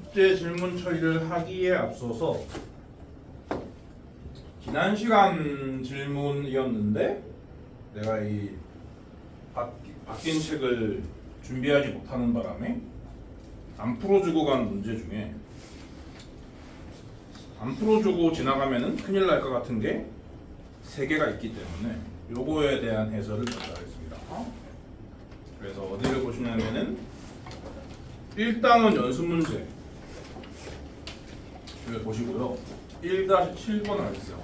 숙제 질문 처리를 하기에 앞서서 지난 시간 질문이었는데 내가 이 바뀐 책을 준비하지 못하는 바람에 안 풀어주고 간 문제 중에 안 풀어주고 지나가면은 큰일 날 것 같은 게 3개가 있기 때문에 요거에 대한 해설을 먼저 하겠습니다. 그래서 어디를 보시냐면은 1단원 연습 문제 여기 보시고요. 1-7번 하겠어요.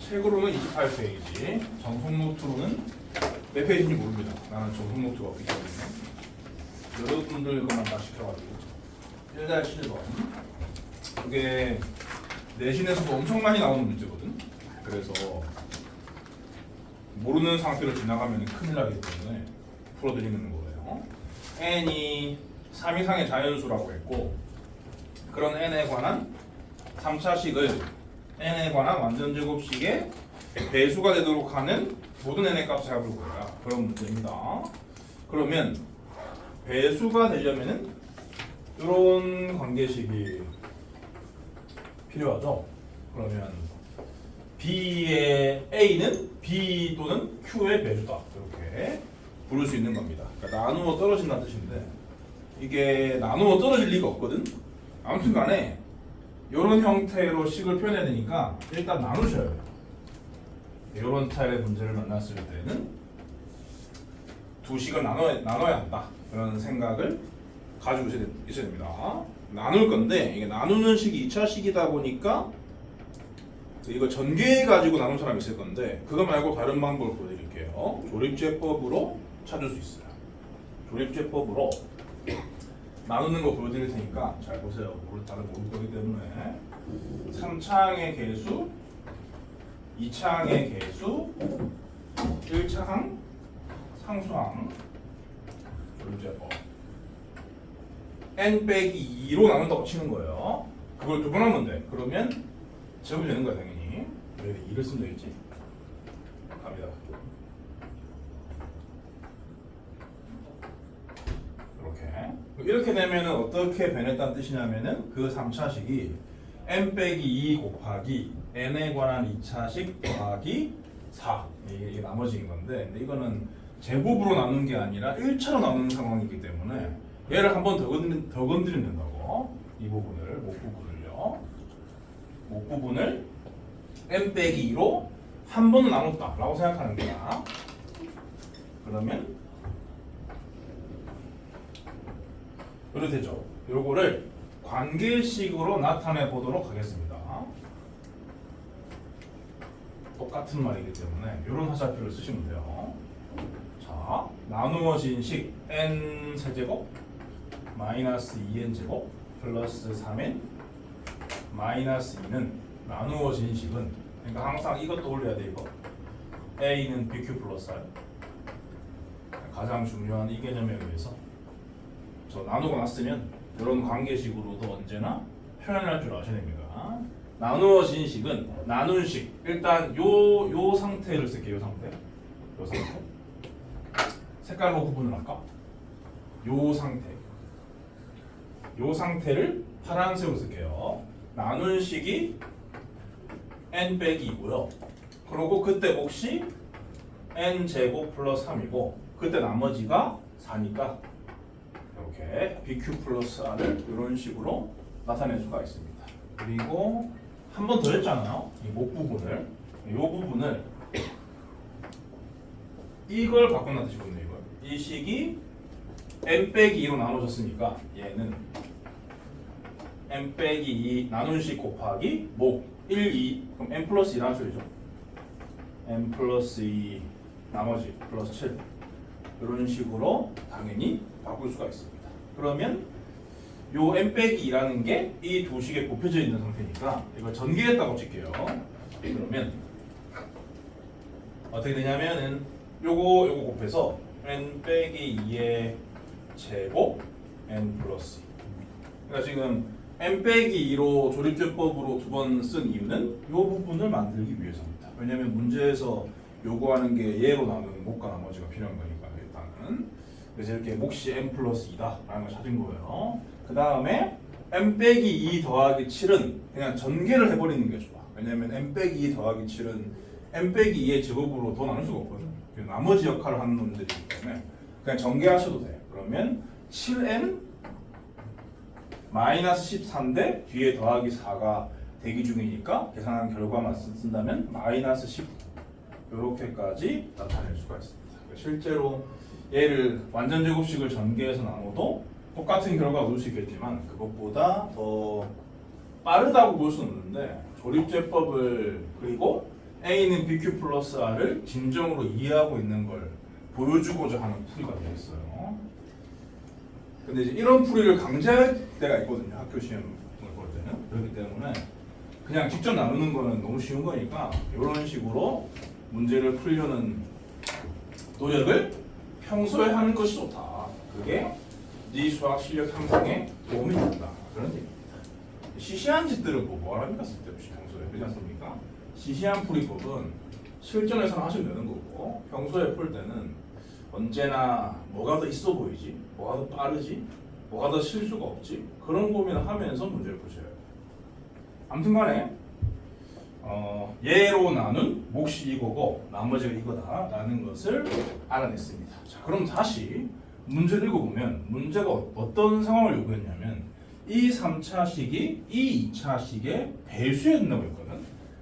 책으로는 28페이지, 정속 노트로는 몇 페이지인지 모릅니다. 나는 정속 노트가 없기 때문에 여러분들 것만 다 시켜가지고 1-7번 이게 내신에서도 엄청 많이 나오는 문제거든. 그래서 모르는 상태로 지나가면 큰일 나기 때문에 풀어드리는 거예요. n이 3 이상의 자연수라고 했고 그런 n에 관한 3차식을 n에 관한 완전제곱식의 배수가 되도록 하는 모든 n의 값을 잡을 거야. 그런 문제입니다. 그러면 배수가 되려면은 이런 관계식이 필요하죠. 그러면 B의 A는 B 또는 Q의 배수다. 이렇게 부를 수 있는 겁니다. 그러니까 나누어 떨어진다는 뜻인데 이게 나누어 떨어질 리가 없거든. 아무튼 간에 이런 형태로 식을 표현해야 되니까 일단 나누셔야 돼요. 이런 스타일의 문제를 만났을 때는 두 식을 나눠야 한다. 그런 생각을 가지고 있어야 됩니다. 나눌 건데 이게 나누는 식이 2차 식이다 보니까 이거 전개해 가지고 나눈 사람이 있을 건데 그거 말고 다른 방법을 보여드릴게요. 조립제법으로 찾을 수 있어요. 조립제법으로 나누는 거 보여드릴 테니까 잘 보세요. 다른 모를 거기 때문에 3차항의 개수, 2차항의 개수, 1차항 상수항 조립제법 n-2로 나눈다고 치는 거예요. 그걸 2번 하면 돼. 그러면 제곱이 되는 거야 당연히. 왜 2를 쓰면 되겠지? 갑니다. 이렇게 되면은 어떻게 변했다는 뜻이냐면은 그 3차식이 n-2 곱하기 n에 관한 2차식 더하기 4 이게 나머지인 건데 근데 이거는 제곱으로 나눈 게 아니라 1차로 나누는 상황이기 때문에 얘를 한 번 더 건드리면 된다고. 이 부분을 목 부분을 n-2로 한 번은 나눴다 라고 생각하는 거야. 그러면 이렇게 되죠. 요거를 관계식으로 나타내 보도록 하겠습니다. 똑같은 말이기 때문에 이런 화살표를 쓰시면 돼요. 자, 나누어진 식 n 세제곱 마이너스 2n 제곱 플러스 3n 마이너스 2는 나누어진 식은 그러니까 항상 이것도 올려야 돼. 이거 a는 bq 플러스 r 가장 중요한 이 개념에 의해서 저 나누고 났으면 이런 관계식으로도 언제나 표현할 줄 아셔야 됩니다. 나누어진 식은 나눈 식 일단 요 상태를 쓸게요. 요 상태 색깔로 구분을 할까? 요 상태를 파란색으로 쓸게요. 나눈 식이 n-2고요. 그리고 그때 몫이 n 제곱 플러스 3이고 그때 나머지가 4니까 이렇게 BQ 플러스 R을 이런 식으로 나타낼 수가 있습니다. 그리고 한 번 더 했잖아요. 이 목 부분을 이 부분을 이걸 바꿔 놔두시거든요. 이 식이 n-2로 나눠졌으니까 얘는 n-2 나눈 식 곱하기 목 1, 2 그럼 n 플러스 2라는 소리죠. n 플러스 2 나머지 플러스 7 이런 식으로 당연히 바꿀 수가 있습니다. 그러면 요 n-2라는 게 이 두 식에 곱해져 있는 상태니까 이걸 전개했다고 칠게요. 그러면 어떻게 되냐면은 요거 곱해서 n-2의 제곱 n 플러스 2. 그러니까 지금 n-2로 조립제법으로 2번 쓴 이유는 요 부분을 만들기 위해서입니다. 왜냐면 문제에서 요구하는 게 예로 나누는 목과 나머지가 필요한 거니까 그래서 이렇게 몫이 n 플러스 2다 라는 걸 찾은 거예요. 그 다음에 n 빼기 2 더하기 7은 그냥 전개를 해버리는 게 좋아. 왜냐면 n 빼기 2 더하기 7은 n 빼기 2의 제곱으로 더 나눌 수가 없거든. 나머지 역할을 하는 놈들이기 때문에 그냥 전개하셔도 돼. 그러면 7n 마이너스 14인데 뒤에 더하기 4가 대기 중이니까 계산한 결과만 쓴다면 마이너스 10 이렇게까지 나타낼 수가 있습니다. 실제로 얘를 완전 제곱식을 전개해서 나눠도 똑같은 결과가 얻을 수 있겠지만 그것보다 더 빠르다고 볼 수는 없는데 조립제법을 그리고 A는 BQ 플러스 R을 진정으로 이해하고 있는 걸 보여주고자 하는 풀이가 되겠어요. 근데 이제 이런 풀이를 강제할 때가 있거든요. 학교 시험을 볼 때는. 그렇기 때문에 그냥 직접 나누는 거는 너무 쉬운 거니까 이런 식으로 문제를 풀려는 노력을 평소에 하는 것이 좋다. 그게 네 수학 실력 향상에 도움이 된다. 그런 얘기입니다. 시시한 짓들은 뭐 하랍니까? 쓸데없이 평소에. 그렇지 않습니까? 시시한 풀이법은 실전에서는 하시면 되는 거고 평소에 풀 때는 언제나 뭐가 더 있어 보이지? 뭐가 더 빠르지? 뭐가 더 실수가 없지? 그런 고민을 하면서 문제를 푸셔야 돼요. 아무튼 간에 얘로 나눈 몫이 이거고 나머지가 이거다 라는 것을 알아냈습니다. 자, 그럼 다시 문제를 읽어보면 문제가 어떤 상황을 요구했냐면 이 3차식이 이 2차식의 배수해야 된다고 했거든.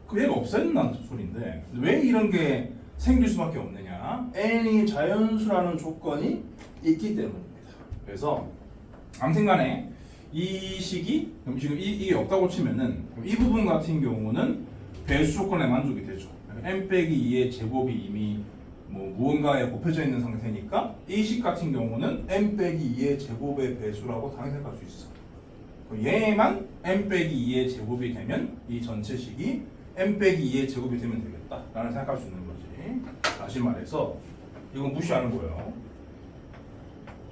그 얘가 없애야 된다는 소리인데 왜 이런 게 생길 수밖에 없느냐? n이 자연수라는 조건이 있기 때문입니다. 그래서 아무튼간에 이 식이 지금 이게 없다고 치면은 이 부분 같은 경우는 배수 조건에 만족이 되죠. n 빼기 2의 제곱이 이미 뭐 무언가에 곱해져 있는 상태니까 이 식 같은 경우는 n 빼기 2의 제곱의 배수라고 당연히 생각할 수 있어. 얘만 n 빼기 2의 제곱이 되면 이 전체 식이 n 빼기 2의 제곱이 되면 되겠다 라는 생각할 수 있는 거지. 다시 말해서 이건 무시하는 거예요.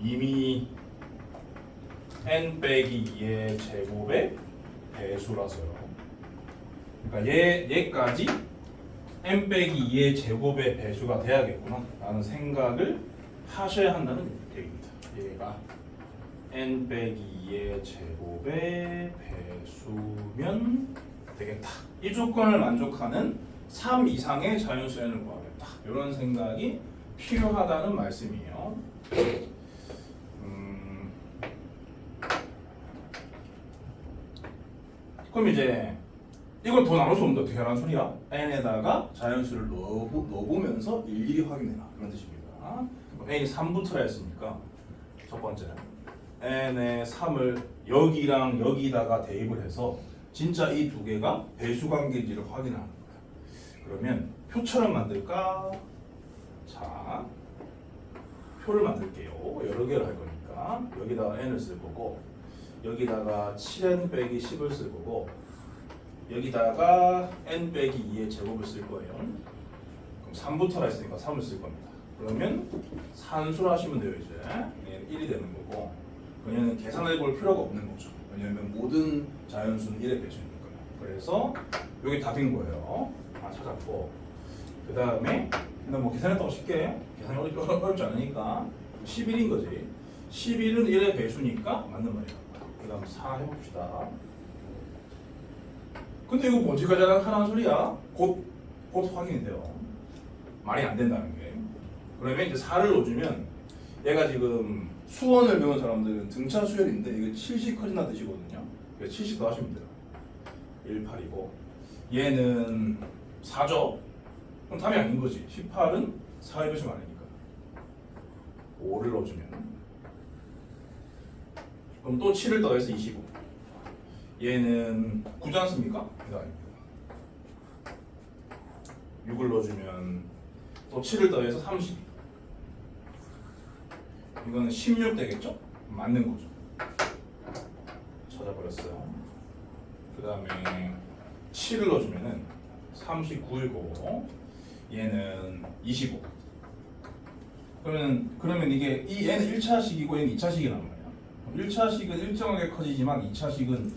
이미 n 빼기 2의 제곱의 배수라서요. 그러니까 얘까지 n 빼기 2의 제곱의 배수가 돼야겠구나 라는 생각을 하셔야 한다는 얘기입니다. 얘가 n 빼기 2의 제곱의 배수면 되겠다. 이 조건을 만족하는 3 이상의 자연수 n을 구하겠다. 이런 생각이 필요하다는 말씀이에요. 그럼 이제 이걸 더 나눌 수 없는데 어떻게 하라는 소리야? n에다가 자연수를 넣어보면서 일일이 확인해라. 그런 뜻입니다. n이 3부터라 했으니까 첫 번째는 n의 3을 여기랑 여기다가 대입을 해서 진짜 이 두 개가 배수 관계인지를 확인하는 거야. 그러면 표처럼 만들까? 자, 표를 만들게요. 여러 개를 할 거니까 여기다가 n을 쓸 거고 여기다가 7n 빼기 10을 쓸 거고 여기다가 n 빼기 2의 제곱을 쓸 거예요. 그럼 3부터라 했으니까 3을 쓸 겁니다. 그러면 산수를 하시면 돼요. 이제 얘는 1이 되는 거고 그녀는 계산해 볼 필요가 없는 거죠. 왜냐하면 모든 자연수는 1의 배수니까요. 그래서 여기 답인 거예요. 찾았고 그 다음에 뭐 계산했다고 쉽게 계산이 어렵지 않으니까 11인 거지. 11은 1의 배수니까 맞는 말이야. 그 다음 4 해봅시다. 근데 이거 뭐지까지 하라는 소리야? 곧 확인이 돼요. 말이 안 된다는 게. 그러면 이제 4를 넣어주면 얘가 지금 수원을 배운 사람들은 등차 수열인데 이게 7씩 커진다는 뜻이거든요. 그래서 7씩 더 하시면 돼요. 18이고 얘는 4죠? 그럼 답이 아닌 거지. 18은 4의 배수가 아니니까 5를 넣어주면 그럼 또 7을 더해서 25 얘는 9지 않습니까? 이거 아닙니다. 6을 넣어주면 또 7을 더해서 30 이거는 16 되겠죠? 맞는 거죠. 찾아버렸어요. 그 다음에 7을 넣어주면은 39이고 얘는 25 그러면 이게 이 얘는 1차식이고 얘는 2차식이란 말이야. 1차식은 일정하게 커지지만 2차식은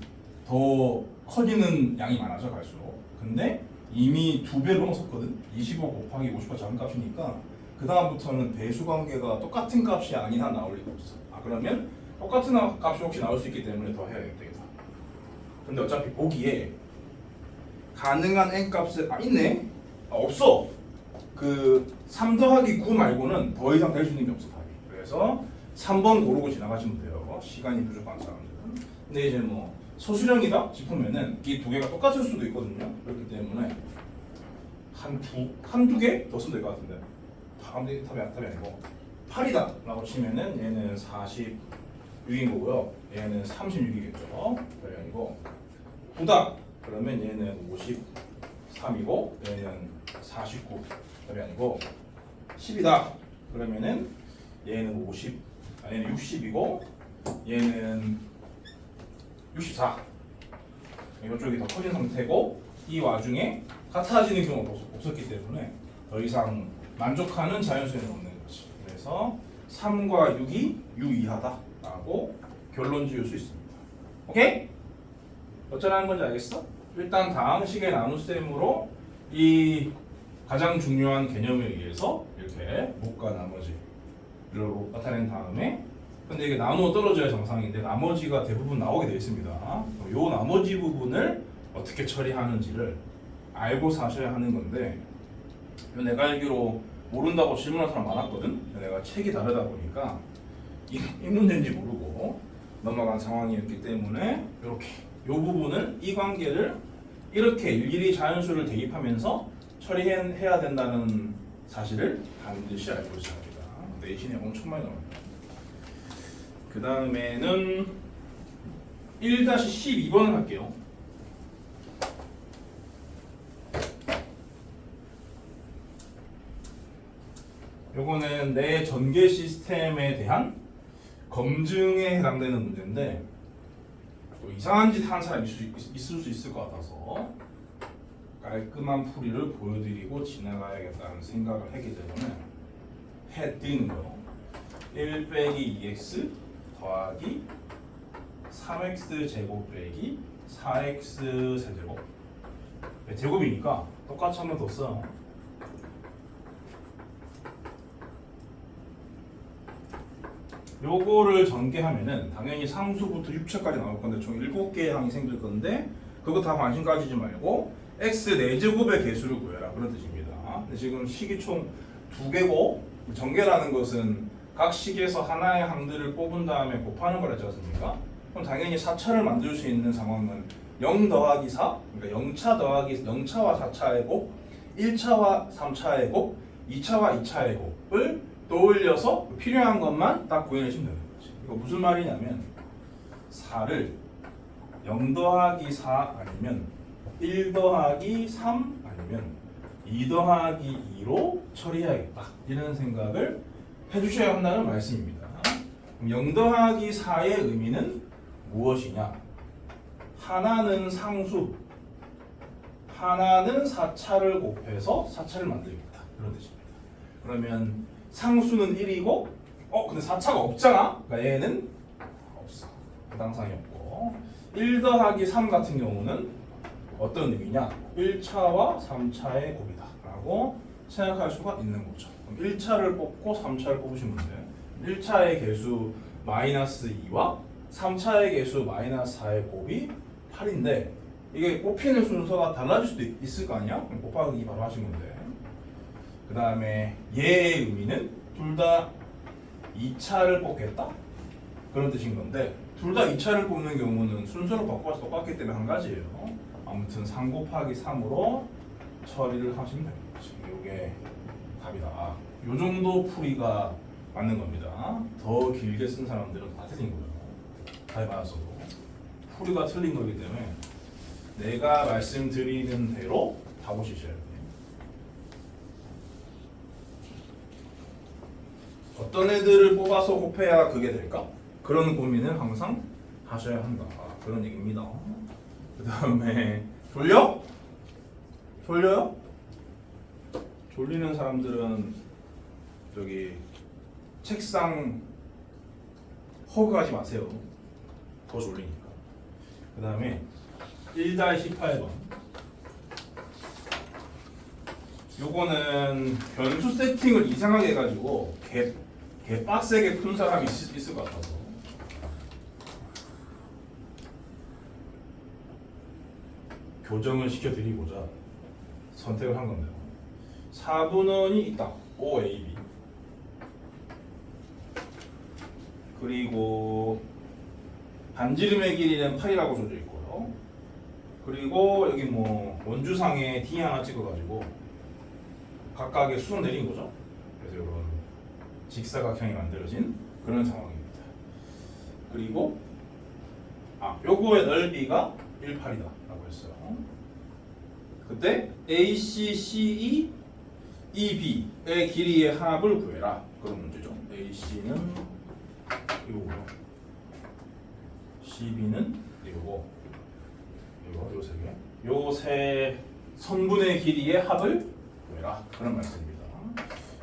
더 커지는 양이 많아져 갈수록. 근데 이미 2배로 넘었었거든. 25 곱하기 50가 작은 값이니까 그 다음부터는 배수 관계가 똑같은 값이 아닌 한 나올 리가 없어. 그러면 똑같은 값이 혹시 나올 수 있기 때문에 더 해야겠다. 근데 어차피 보기에 가능한 n 값을 있네? 없어. 그 3 더하기 9 말고는 더 이상 될 수 있는 게 없어 답이. 그래서 3번 고르고 지나가시면 돼요. 시간이 부족한 사람들은. 근데 이제 뭐 소수령이다 싶으면은 이 두 개가 똑같을 수도 있거든요. 그렇기 때문에 한두 개 더 쓰면 될 것 같은데. 답이 아니고 8이다 라고 치면은 얘는 46인 거고요. 얘는 36이겠죠. 답이 아니고 9다 그러면 얘는 53이고 얘는 49. 답이 아니고 10이다 그러면은 얘는 60이고 얘는 64. 이쪽이 더 커진 상태고 이 와중에 같아지는 경우가 없었기 때문에 더 이상 만족하는 자연수에는 없는 거지. 그래서 3과 6이 유이하다라고 결론 지을 수 있습니다. 오케이? 어쩌라는 건지 알겠어? 일단 다음 식의 나눗셈으로 이 가장 중요한 개념에 의해서 이렇게 목과 나머지를 나타낸 다음에 근데 이게 나누어 떨어져야 정상인데 나머지가 대부분 나오게 되어 있습니다. 요 나머지 부분을 어떻게 처리하는지를 알고 사셔야 하는 건데 내가 알기로 모른다고 질문하는 사람 많았거든. 내가 책이 다르다 보니까 이 문제인지 모르고 넘어간 상황이었기 때문에 이렇게 요 부분을 이 관계를 이렇게 일일이 자연수를 대입하면서 처리해야 된다는 사실을 반드시 알고 있어야 합니다. 내신에 엄청 많이 나옵니다. 그 다음에는 1-12번을 할게요. 요거는 내 전개 시스템에 대한 검증에 해당되는 문제인데 또 이상한 짓 하는 사람이 있을 수 있을 것 같아서 깔끔한 풀이를 보여드리고 지나가야겠다는 생각을 했기 때문에 해드리는 거예요. 1 빼기 2x 더하기 3x 제곱 빼기 4x 세제곱 제곱이니까 똑같이 한 번 더 써. 요거를 전개하면은 당연히 상수부터 육차까지 나올 건데 총 7개의 항이 생길 건데 그거 다 관심 가지지 말고 x 4제곱의 개수를 구해라 그런 뜻입니다. 근데 지금 식이 총 2개고 전개라는 것은 각 식에서 하나의 항들을 뽑은 다음에 곱하는 걸 했지 않습니까? 그럼 당연히 4차를 만들 수 있는 상황은 0 더하기 4, 그러니까 0차 더하기 0차와 4차의 곱, 1차와 3차의 곱, 2차와 2차의 곱을 떠올려서 필요한 것만 딱 구해내시면 되는 거지. 이거 무슨 말이냐면 4를 0 더하기 4 아니면 1 더하기 3 아니면 2 더하기 2로 처리해야겠다 이런 생각을 해주셔야 한다는 말씀입니다. 그럼 0 더하기 4의 의미는 무엇이냐? 하나는 상수, 하나는 4차를 곱해서 4차를 만들겠다 그런 뜻입니다. 그러면 상수는 1이고 근데 4차가 없잖아? 그러니까 얘는 없어. 해당상이 없고 1 더하기 3 같은 경우는 어떤 의미냐? 1차와 3차의 곱이다 라고 생각할 수가 있는 거죠. 그럼 1차를 뽑고 3차를 뽑으시면 돼요. 1차의 개수 마이너스 2와 3차의 개수 마이너스 4의 곱이 8인데 이게 뽑히는 순서가 달라질 수도 있을 거 아니야? 그럼 곱하기 2 바로 하시면 돼. 그 다음에 얘의 의미는 둘 다 2차를 뽑겠다? 그런 뜻인 건데 둘 다 2차를 뽑는 경우는 순서를 바꿔서 똑같기 때문에 한 가지예요. 아무튼 3 곱하기 3으로 처리를 하시면 됩니다. 지금 이게 답이다. 요 정도 풀이가 맞는 겁니다. 더 길게 쓴 사람들은 다 틀린 거예요. 답이 맞았어도 풀이가 틀린 거기 때문에 내가 말씀드리는 대로 다 보시셔야 돼요. 어떤 애들을 뽑아서 곱해야 그게 될까? 그런 고민을 항상 하셔야 한다. 그런 얘기입니다. 그 다음에 졸려? 졸려요? 졸리는 사람들은 저기 책상 허그하지 마세요. 더 졸리니까. 그 다음에 1-18번 요거는 변수 세팅을 이상하게 해가지고 개 빡세게 푼 사람이 있을 것 같아서 교정을 시켜드리고자 선택을 한 건데요. 4분원이 있다. OAB. 그리고 반지름의 길이는 8이라고 줘져 있고요. 그리고 여기 뭐 원주상에 D 하나 찍어가지고 각각의 수선 내린 거죠. 그래서 이런 직사각형이 만들어진 그런 상황입니다. 그리고 요거의 넓이가 18이다 라고 했어요. 그때 AC, CE, EB의 길이의 합을 구해라. 그런 문제죠. AC는 이거고요. CB는 이거고, 요 세 개. 요 세 선분의 길이의 합을 구해라. 그런 말씀입니다.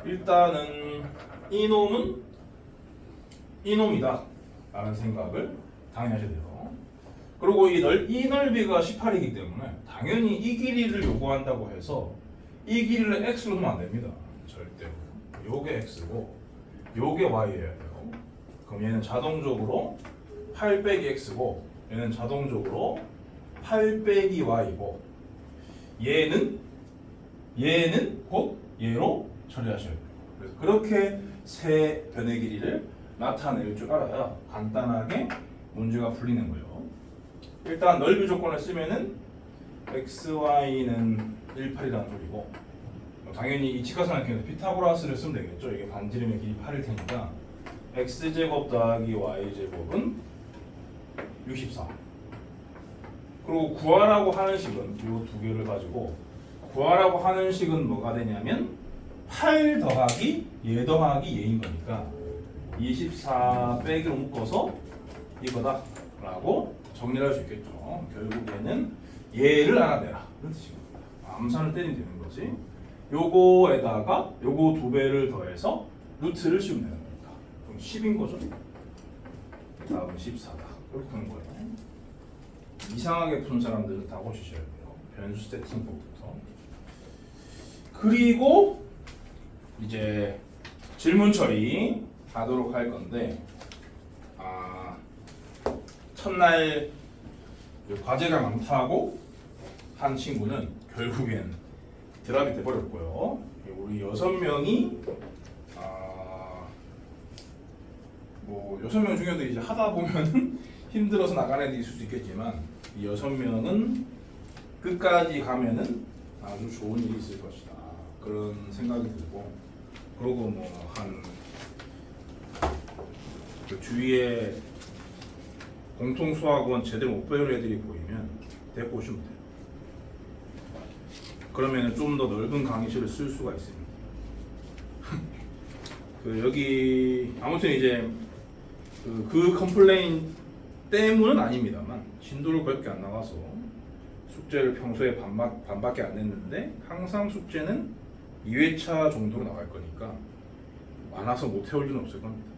일단은 이놈은 이놈이다 라는 생각을 당연히 하셔야 돼요. 그리고 이 넓이가 18이기 때문에 당연히 이 길이를 요구한다고 해서 이 길이를 x로 하면 안 됩니다. 절대로. 요게 x고 요게 y여야 돼요. 그럼 얘는 자동적으로 8 빼기 x고 얘는 자동적으로 8 빼기 y고 얘는 곧 얘로 처리하셔야 돼요. 그래서 그렇게 세 변의 길이를 나타낼 줄 알아야 간단하게 문제가 풀리는 거예요. 일단 넓이 조건을 쓰면은 x, y는 18이라는 소리고 당연히 이 직각삼각형에서 피타고라스를 쓰면 되겠죠. 이게 반지름의 길이 8일 테니까 x제곱 더하기 y제곱은 64. 그리고 구하라고 하는 식은 이 두 개를 가지고 구하라고 하는 식은 뭐가 되냐면 8 더하기 얘 더하기 얘인 거니까 24 빼기로 묶어서 이거다 라고 정리를 할 수 있겠죠. 결국 얘는 얘를 알아내라 이런 뜻입니다. 암산을 때리면 되는 거지. 요거에다가 요거 두 배를 더해서 루트를 씌우면 되는 거니까 그럼 10인 거죠. 다음은 14다. 그렇게 하는 거예요. 이상하게 푼 사람들은 다 고치셔야 돼요. 변수 세팅법부터. 그리고 이제 질문 처리 하도록 할 건데 첫날 과제가 많다고 한 친구는 결국엔 드랍이 돼버렸고요. 우리 6명이 뭐 6명 중에도 이제 하다 보면 힘들어서 나가는 애들이 있을 수 있겠지만 이 6명은 끝까지 가면은 아주 좋은 일이 있을 것이다. 그런 생각이 들고 그리고 뭐 한 그 주위에 공통수학원 제대로 못 배우는 애들이 보이면 데리고 오시면 돼요. 그러면 좀 더 넓은 강의실을 쓸 수가 있습니다. 그 여기 아무튼 이제 그 컴플레인 때문은 아닙니다만 진도를 그렇게 안 나가서 숙제를 평소에 반밖에 안 냈는데 항상 숙제는 2회차 정도로 나갈 거니까 많아서 못 해올 리는 없을 겁니다.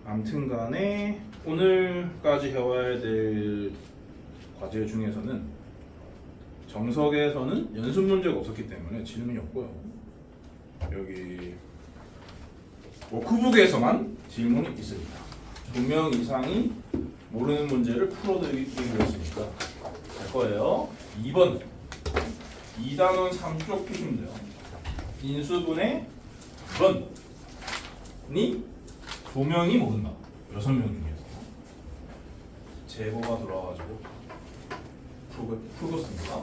아무튼 간에 오늘까지 해와야 될 과제 중에서는 정석에서는 연습 문제가 없었기 때문에 질문이 없고요. 여기 워크북에서만 질문이 있습니다. 2명 이상이 모르는 문제를 풀어드리기로 했으니까 될 거예요. 2번 2단원 3쪽 푸시면 돼요. 인수분의 번이 2명이 모른다. 6명 중에서 제곱가 들어와가지고 풀었습니다.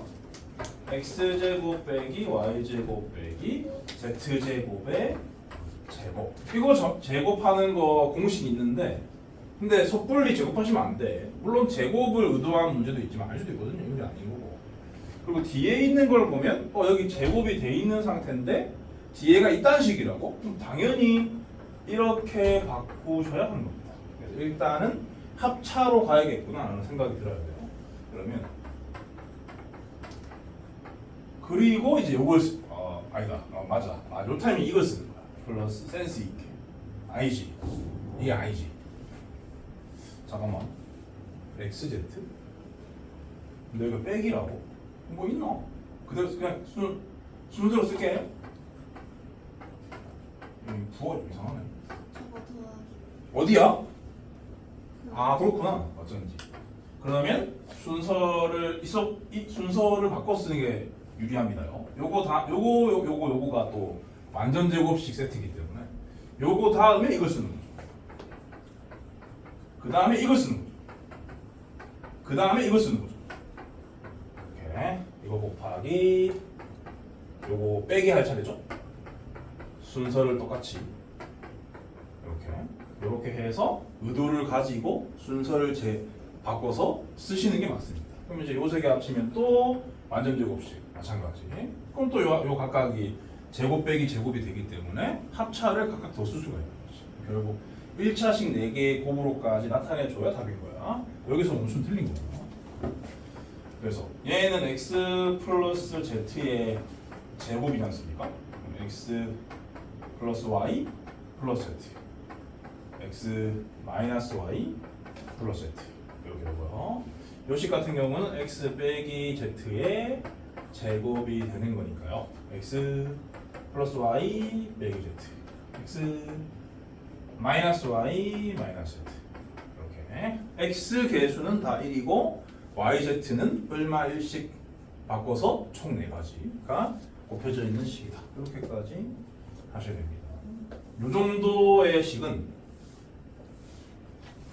x제곱 빼기 y제곱 빼기 z제곱의 제곱. 이거 제곱하는 거 공식이 있는데 근데 섣불리 제곱하시면 안 돼. 물론 제곱을 의도한 문제도 있지만 알 수도 있거든요. 이게 아닌 거고. 그리고 뒤에 있는 걸 보면 여기 제곱이 돼 있는 상태인데 뒤에가 이딴 식이라고? 그럼 당연히 이렇게 바꾸셔야 하는 겁니다. 그래서 일단은 합차로 가야겠구나 라는 생각이 들어야 돼요. 그러면 그리고 이제 요걸 아니다. 맞아. 요 타이밍 이걸 쓰는 거야. 플러스 센스 있게. IG. 이게 IG. 잠깐만. XZ? 근데 이거 빼기라고? 뭐 있나? 그대로 그냥 순서로 쓸게. 부호가 좀 이상하네. 저거 더하기. 어디야? 아 그렇구나. 어쩐지. 그러면 순서를 바꿔 쓰는 게 유리합니다요. 요거가 또 완전 제곱식 세트이기 때문에 요거 다음에 이걸 쓰는 거죠. 그 다음에 이걸 쓰는 거죠. 그 다음에 이걸 쓰는 거죠. 이렇게 이거 곱하기 요거 빼기 할 차례죠. 순서를 똑같이 이렇게 해서 의도를 가지고 순서를 바꿔서 쓰시는 게 맞습니다. 그럼 이제 요 세 개 합치면 또 완전 제곱식 마찬가지. 그럼 또 요 각각이 제곱 빼기 제곱이 되기 때문에 합차를 각각 더 쓸 수가 있는 거지. 결국 1차식 4개의 곱으로까지 나타내줘야 답인 거야. 여기서 무슨 틀린 거야. 그래서 얘는 x 플러스 z의 제곱이지 않습니까? x 플러스 y 플러스 z x 마이너스 y 플러스 z 이렇게 되고요. 요식 같은 경우는 x 빼기 z의 제곱이 되는 거니까요. x 플러스 y 빼기 z x 마이너스 y 마이너스 z 이렇게 x 개수는 다 1이고 yz는 얼마 1씩 바꿔서 총 4가지가 곱해져 있는 식이다. 이렇게까지 하셔야 됩니다. 이 정도의 식은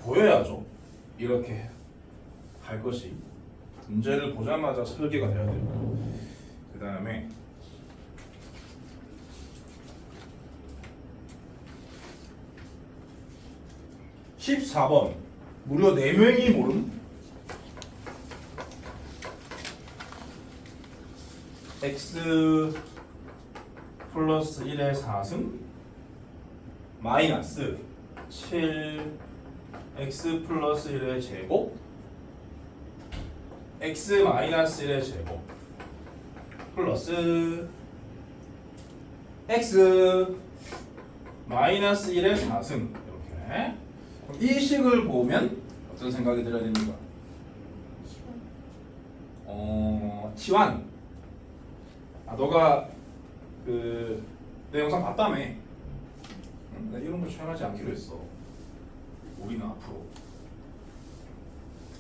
보여야죠. 이렇게 할 것이 문제를 보자마자 설계가 돼야 돼요. 그 다음에 (14번) 무려 4명이 모름 x 플러스 1의 4승 마이너스 7 x 플러스 1의 제곱 x 마이너스 1의 제곱 플러스 x 마이너스 1의 4승 이렇게 이 식을 보면 어떤 생각이 들어야 됩니까? 치환. 너가 내 영상 봤다며. 나 이런 거 치환하지 않기로 했어. 우리는 앞으로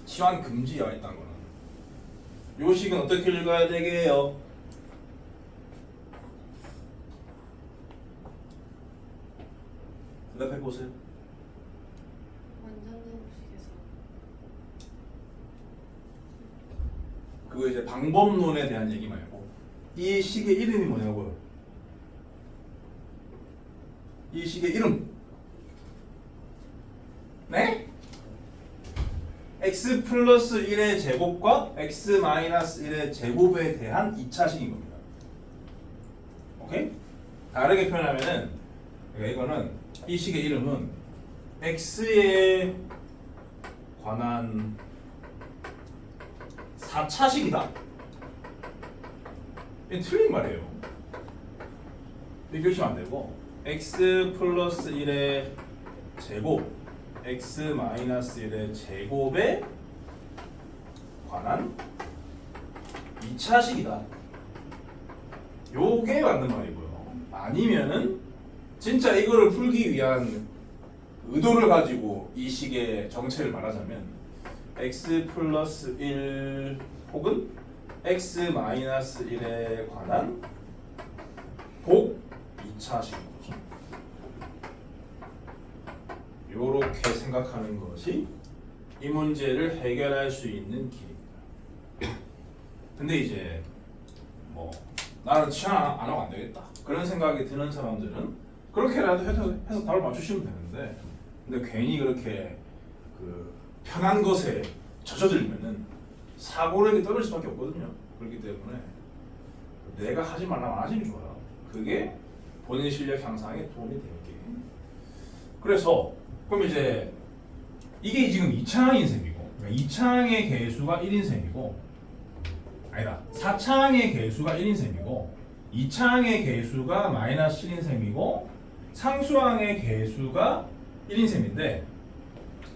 치환 금지야. 있다는 거는 요 식은 어떻게 읽어야 되게요? 대답해 보세요. 완전 제곱식에서 그거 이제 방법론에 대한 얘기 말고 이 식의 이름이 뭐냐고요? 이 식의 이름. 네? x 플러스 1의 제곱과 x 마이너스 1의 제곱에 대한 2차식인 겁니다. 오케이? 다르게 표현하면은 이거는 이 식의 이름은 x에 관한 4차식이다. 이게 틀린 말이에요. 이렇게 하시면 안 되고 x 플러스 1의 제곱 x 마이너스 1의 제곱에 관한 2차식이다. 요게 맞는 말이고요. 아니면은 진짜 이거를 풀기 위한 의도를 가지고 이 식의 정체를 말하자면 x 플러스 1 혹은 x 마이너스 1에 관한 곱 2차식인 거죠. 요렇게 생각하는 것이 이 문제를 해결할 수 있는 길입니다. 근데 이제 뭐 나는 치환 안 하고 안 되겠다 그런 생각이 드는 사람들은 그렇게라도 해서 답을 맞추시면 되는데 근데 괜히 그렇게 편한 것에 젖어들면은 사고력이 떨어질 수밖에 없거든요. 그렇기 때문에 내가 하지 말라면 안 하시는 게 좋아요. 그게 본인 실력 향상에 도움이 되게. 그래서 그럼 이제 이게 지금 2차항인 셈이고 그러니까 2차항의 개수가 1인 셈이고 아니다 4차항의 개수가 1인 셈이고 2차항의 개수가 마이너스 7인 셈이고 상수항의 개수가 1인 셈인데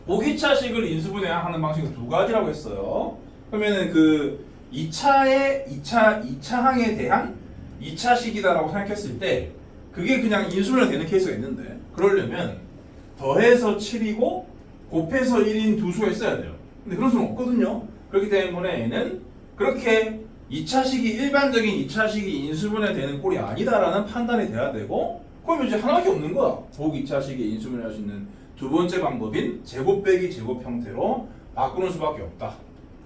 보기차식을 인수분해하는 방식은 두 가지라고 했어요. 그러면은 2차항에 대한 2차식이다라고 생각했을 때 그게 그냥 인수분해 되는 케이스가 있는데 그러려면 더해서 7이고 곱해서 1인 두 수가 있어야 돼요. 근데 그런 수는 없거든요. 그렇기 때문에 얘는 그렇게 2차식이 일반적인 2차식이 인수분해 되는 꼴이 아니다라는 판단이 돼야 되고 그럼 이제 하나밖에 없는 거야. 복 2차식이 인수분해 할 수 있는 두 번째 방법인 제곱 빼기 제곱 형태로 바꾸는 수밖에 없다.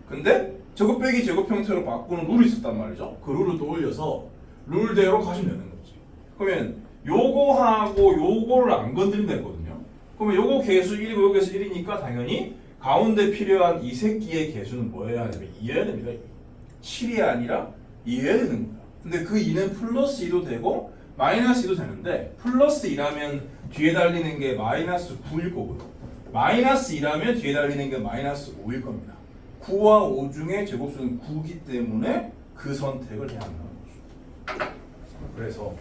근데 제곱 빼기 제곱 형태로 바꾸는 룰이 있었단 말이죠. 그 룰을 또 올려서 룰대로 가시면 되는 거지. 그러면 요거하고 요거를 안 건드리면 되거든요. 그러면 요거 개수 1이고 요거 개수 1이니까 당연히 가운데 필요한 이 새끼의 개수는 뭐여야 되면 2여야 됩니다. 7이 아니라 2여야 되는 거야. 근데 그 2는 플러스 2도 되고 마이너스 2도 되는데 플러스 2라면 뒤에 달리는 게 마이너스 9일 거고요. 마이너스 2라면 뒤에 달리는 게 마이너스 5일 겁니다. 9와 5 중에 제곱수는 9기 때문에 그 선택을 해야 한다는 거죠. 그래서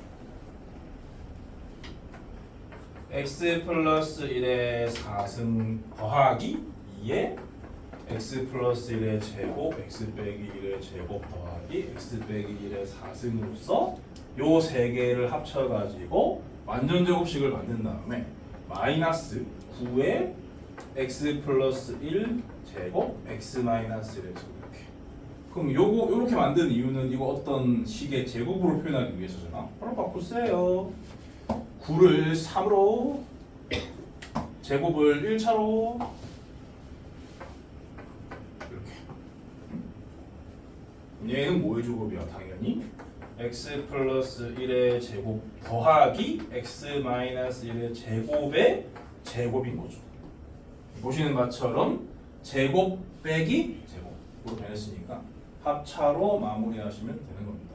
x 플러스 1의 4승 더하기 2에 x 플러스 1의 제곱 x 빼기 1의 제곱 더하기 x 빼기 1의 4승으로서 요 세 개를 합쳐가지고 완전 제곱식을 만든 다음에 마이너스 9에 x 플러스 1 제곱 x 마이너스 1의 제곱 이렇게. 그럼 요렇게 만든 이유는 이거 어떤 식의 제곱으로 표현하기 위해서잖아. 바로 바꾸세요. 9를 3으로 제곱을 1차로 이렇게. 얘는 뭐의 제곱이야? 당연히 x 플러스 1의 제곱 더하기 x 마이너스 1의 제곱의 제곱인 거죠. 보시는 것처럼 제곱 빼기 제곱으로 변했으니까 합차로 마무리하시면 되는 겁니다.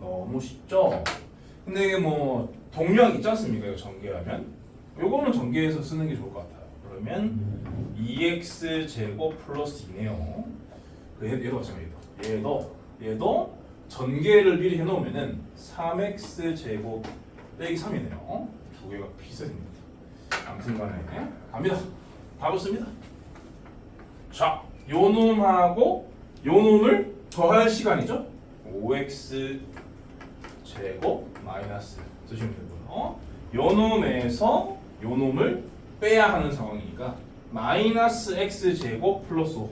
너무 쉽죠? 근데 이게 뭐 동력 있지 않습니까? 이거 전개하면 요거는 전개해서 쓰는 게 좋을 것 같아요. 그러면 2x 제곱 플러스 2네요. 얘도 마찬가지다. 얘도 전개를 미리 해놓으면은 3x 제곱 빼기 3이네요. 두 개가 비슷합니다. 아무튼간에 갑니다. 다 붙습니다. 자, 요 놈하고 요 놈을 더할 시간이죠. 5x 제곱 마이너스 쓰시면 되고요. 요 놈에서 요 놈을 빼야 하는 상황이니까 마이너스 x 제곱 플러스 5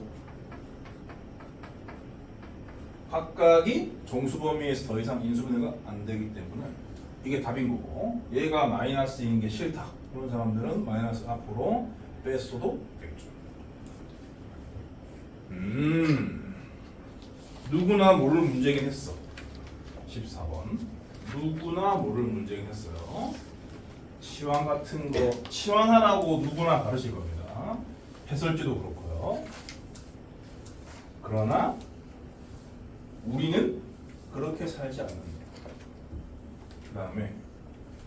각각이 정수 범위에서 더 이상 인수분해가 안 되기 때문에 이게 답인 거고 얘가 마이너스인 게 싫다 그런 사람들은 마이너스 앞으로 뺐어도 되겠죠. 누구나 모를 문제긴 했어. 14번 누구나 모를 문제긴 했어요. 치환 같은 거 치환하라고 누구나 가르칠 겁니다. 해설지도 그렇고요. 그러나 우리는 그렇게 살지 않는다. 그 다음에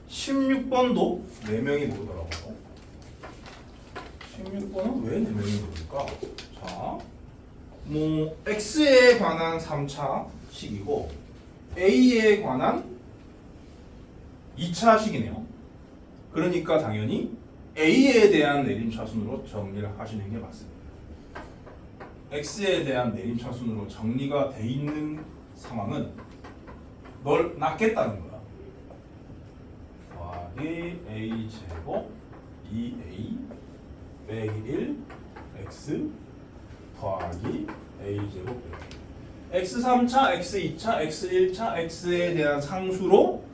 16번도 4명이 모르더라고요. 16번은 왜 4명이 모를까? 자, 뭐 X에 관한 3차식이고 A에 관한 2차식이네요. 그러니까 당연히 A에 대한 내림차순으로 정리를 하시는 게 맞습니다. X에 대한 내림차순으로 정리가 돼 있는 상황은 널 낳겠다는 거야. 더하기 A 제곱 2A 빼기 1 X 더하기 A 제곱 X 3차, X 2차, X 1차, X에 대한 상수로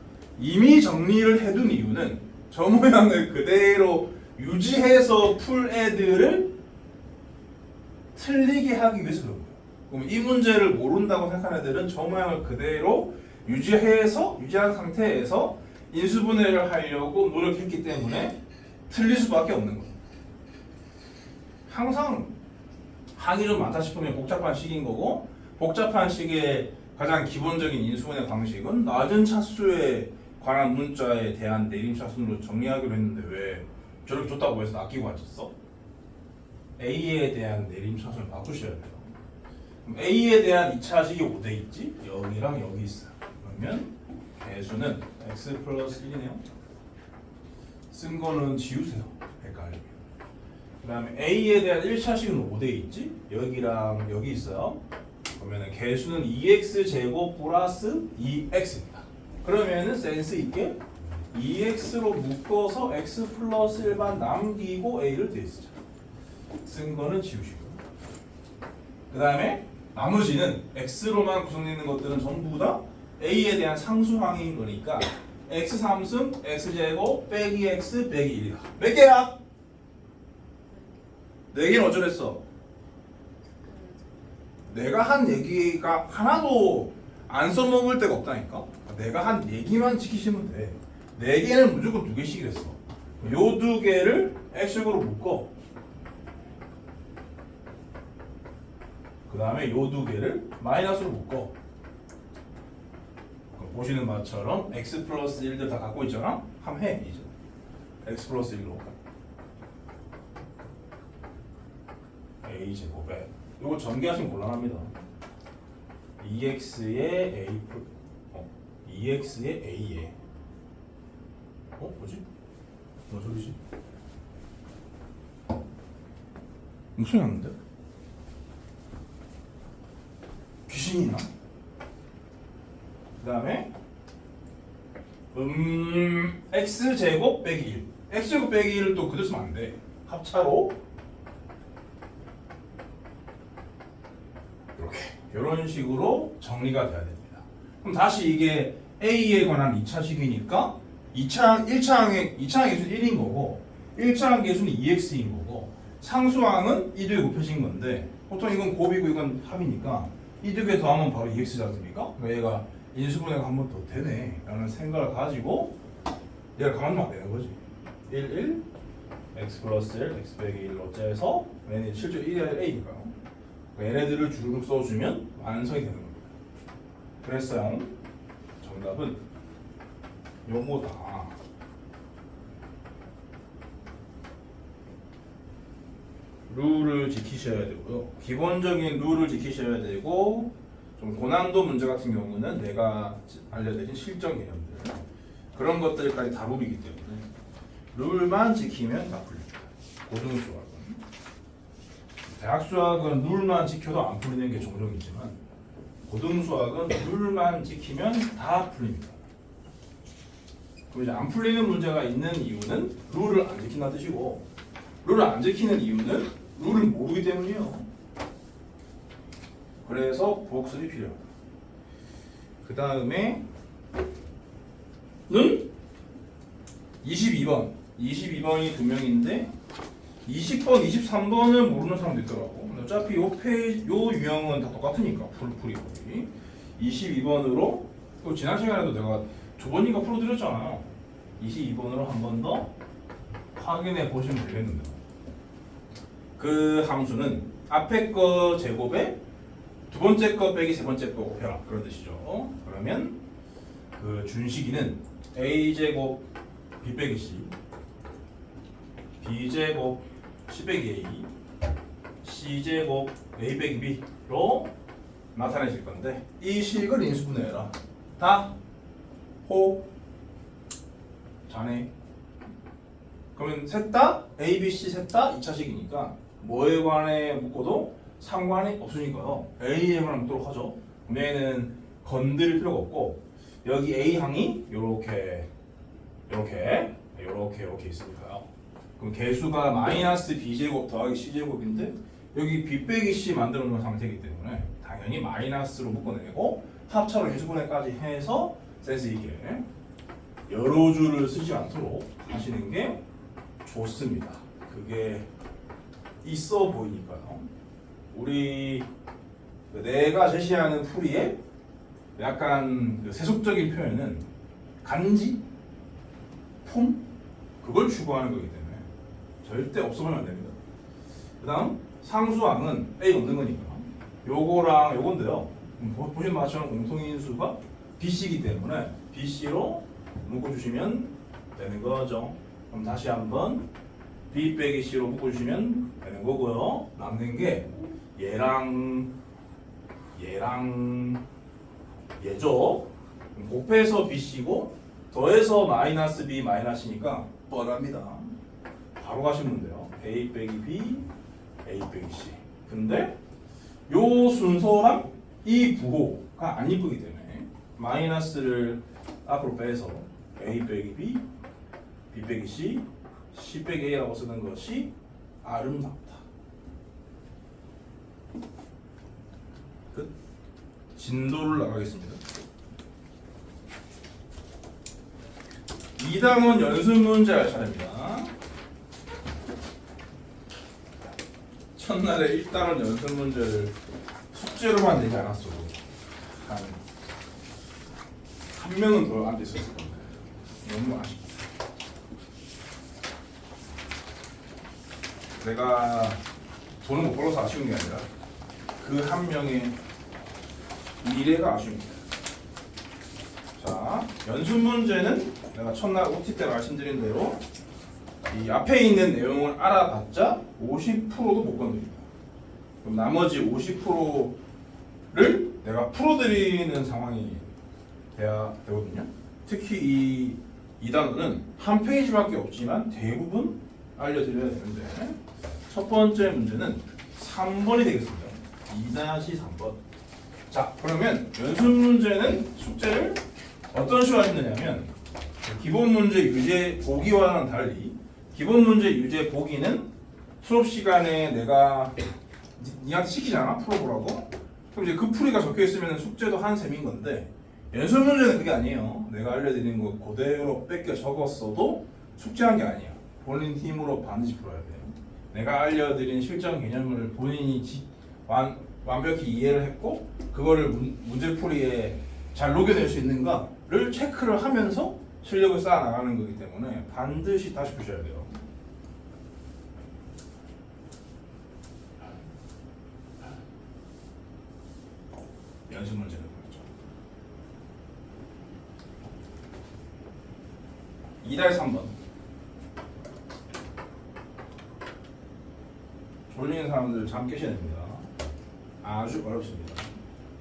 이미 정리를 해둔 이유는 저 모양을 그대로 유지해서 풀 애들을 틀리게 하기 위해서 그런 거예요. 그럼 이 문제를 모른다고 생각하는 애들은 저 모양을 그대로 유지한 상태에서 인수분해를 하려고 노력했기 때문에 틀릴 수밖에 없는 거예요. 항상 하기 좀 많다 싶으면 복잡한 식인 거고 복잡한 식의 가장 기본적인 인수분해 방식은 낮은 차수에 관한 문자에 대한 내림차순으로 정리하기로 했는데 왜 저렇게 줬다고 해서 아끼고 앉았어? A에 대한 내림차순을 바꾸셔야 돼요. 그럼 A에 대한 2차식이 5대 있지? 여기랑 여기 있어요. 그러면 개수는 x 플러스 1이네요. 쓴 거는 지우세요. 헷갈리게. 그 다음에 A에 대한 1차식은 5대 있지? 여기랑 여기 있어요. 그러면은 개수는 2x 제곱 플러스 2x입니다. 그러면은 센스 있게 2x로 묶어서 x 플러스 1만 남기고 a를 뒤에 쓰자. 쓴 거는 지우시고. 그 다음에 나머지는 x로만 구성되는 것들은 전부 다 a에 대한 상수항인 거니까 x 3승 x 제곱 빼기 x 빼기 1이다. 몇 개야? 4개는 어쩌랬어? 내가 한 얘기가 하나도 안 써먹을 데가 없다니까. 내가 한 얘기만 지키시면 돼. 4개는 무조건 2개씩 했어. 요 2개를 x축으로 묶어. 그 다음에 요 2개를 마이너스로 묶어. 보시는 바처럼 x 플러스 1들 다 갖고 있잖아? 함 해 이제. x 플러스 1로 a 제곱에 이거 전개하시면 곤란합니다. 2x의 a 2x의 a에 뭐지? 뭔 소리지? 무슨 소리 났는데? 귀신이 나? 그 다음에 x제곱 빼기 1 x제곱 빼기 1을 또 그대로 쓰면 안돼. 합차로 이렇게 이런 식으로 정리가 돼야 됩니다. 그럼 다시 이게 a에 관한 2차식이니까 1차항 개수는 1인 거고 1차항 개수는 2x인 거고 상수항은 이 2개 곱해진 건데 보통 이건 곱이고 이건 합이니까 이 2개 더하면 바로 2x지 않습니까? 얘가 인수분해가 한 번 더 되네 라는 생각을 가지고 얘를 가만두면 안 되는 거지. 1 x 플러스 1 x 빼기 1로 째서 얘는 실제 1이 a니까요. 얘네들을 주르륵 써주면 완성이 되는 겁니다. 그랬어요. 정답은 요거다. 룰을 지키셔야 되고요. 기본적인 룰을 지키셔야 되고 좀 고난도 문제 같은 경우는 내가 알려드린 실전 개념들 그런 것들까지 다 룰이기 때문에 룰만 지키면 다 풀립니다. 고등수학은 대학 수학은 룰만 지켜도 안 풀리는 게 종종 있지만 고등수학은 룰만 지키면 다 풀립니다. 그럼 이제 안 풀리는 문제가 있는 이유는 룰을 안 지킨다는 뜻이고 룰을 안 지키는 이유는 룰을 모르기 때문이에요. 그래서 복습이 필요합니다. 그 다음에 는 22번 22번이 2명인데 20번, 23번은 모르는 사람도 있더라고. 근데 어차피 요 유형은 다 똑같으니까 풀이 22번으로 또 지난 시간에도 내가 2번인가 풀어드렸잖아요. 22번으로 한 번 더 확인해 보시면 되겠는데 그 함수는 앞에 거 제곱에 두 번째 거 빼기 세 번째 거 곱해라 그런 뜻이죠. 그러면 그 준식이는 a 제곱 b 빼기 c b 제곱 c 빼기 a c 제곱 a 빼기 b로 나타내실 건데 이 식을 인수분해해라. 다 호 자네. 그러면 셋 다 a, b, c 셋 다 2차식이니까 뭐에 관해 묶어도 상관이 없으니까요. A에 관해 묶도록 하죠. 그럼 얘는 건드릴 필요가 없고 여기 A항이 요렇게 있으니까요. 그럼 개수가 마이너스 B제곱 더하기 C제곱인데 여기 B 빼기 C 만들어 놓은 상태이기 때문에 당연히 마이너스로 묶어내고 합차로 인수분해까지 해서 센스 있게 여러 줄을 쓰지 않도록 하시는 게 좋습니다. 그게 있어 보이니까요. 우리 내가 제시하는 풀이의 약간 세속적인 표현은 간지, 폼 그걸 추구하는 거기 때문에 절대 없어보면 안 됩니다. 그다음 상수항은 A 없는 거니까 요거랑 요건데요. 보신 바처럼 공통인수가 BC이기 때문에 BC로 묶어주시면 되는 거죠. 그럼 다시 한번 B 빼기 C로 묶어주시면 되는 거고요. 남는 게 얘랑 얘죠. 곱해서 BC고 더해서 마이너스 B 마이너스니까 뻔합니다. 바로 가시면 돼요. A 빼기 B, A 빼기 C. 근데 요 순서랑 이 부호가 안 이쁘기 때문에 마이너스를 앞으로 빼서 a 빼기 b, b 빼기 c, c 빼기 a라고 쓰는 것이 아름답다. 끝. 진도를 나가겠습니다. 2단원 연습 문제 할 차례입니다. 첫날에 1단원 연습 문제를 숙제로만 내지 않았어도 한 명은 더 안 됐었을 건데 너무 아쉽다. 내가 돈을 못 벌어서 아쉬운 게 아니라 그 한 명의 미래가 아쉬웁니다. 자, 연습 문제는 내가 첫날 OT 때 말씀드린 대로 이 앞에 있는 내용을 알아봤자 50%도 못 건드립니다. 그럼 나머지 50%를 내가 풀어드리는 상황이 돼야 되거든요. 특히 이 단어는 한 페이지밖에 없지만 대부분 알려드려야 되는데 첫 번째 문제는 3번이 되겠습니다. 2-3번. 자, 그러면 연습 문제는 숙제를 어떤 식으로 하시느냐면 기본 문제 유제 보기와는 달리 기본 문제 유제 보기는 수업 시간에 내가 니한테 시키잖아 풀어보라고. 그럼 이제 그 풀이가 적혀 있으면 숙제도 한 셈인 건데 연습 문제는 그게 아니에요. 내가 알려드린 거 그대로 뺏겨 적었어도 숙제한 게 아니야. 본인 힘으로 반드시 풀어야 돼요. 내가 알려드린 실전 개념을 본인이 완벽히 이해를 했고 그거를 문제풀이에 잘 녹여낼 수 있는가를 체크를 하면서 실력을 쌓아 나가는 거기 때문에 반드시 다시 보셔야 돼요. 연습 문제는 그렇죠. 2-3번. 졸리는 사람들 잠 깨셔야 됩니다. 아주 어렵습니다.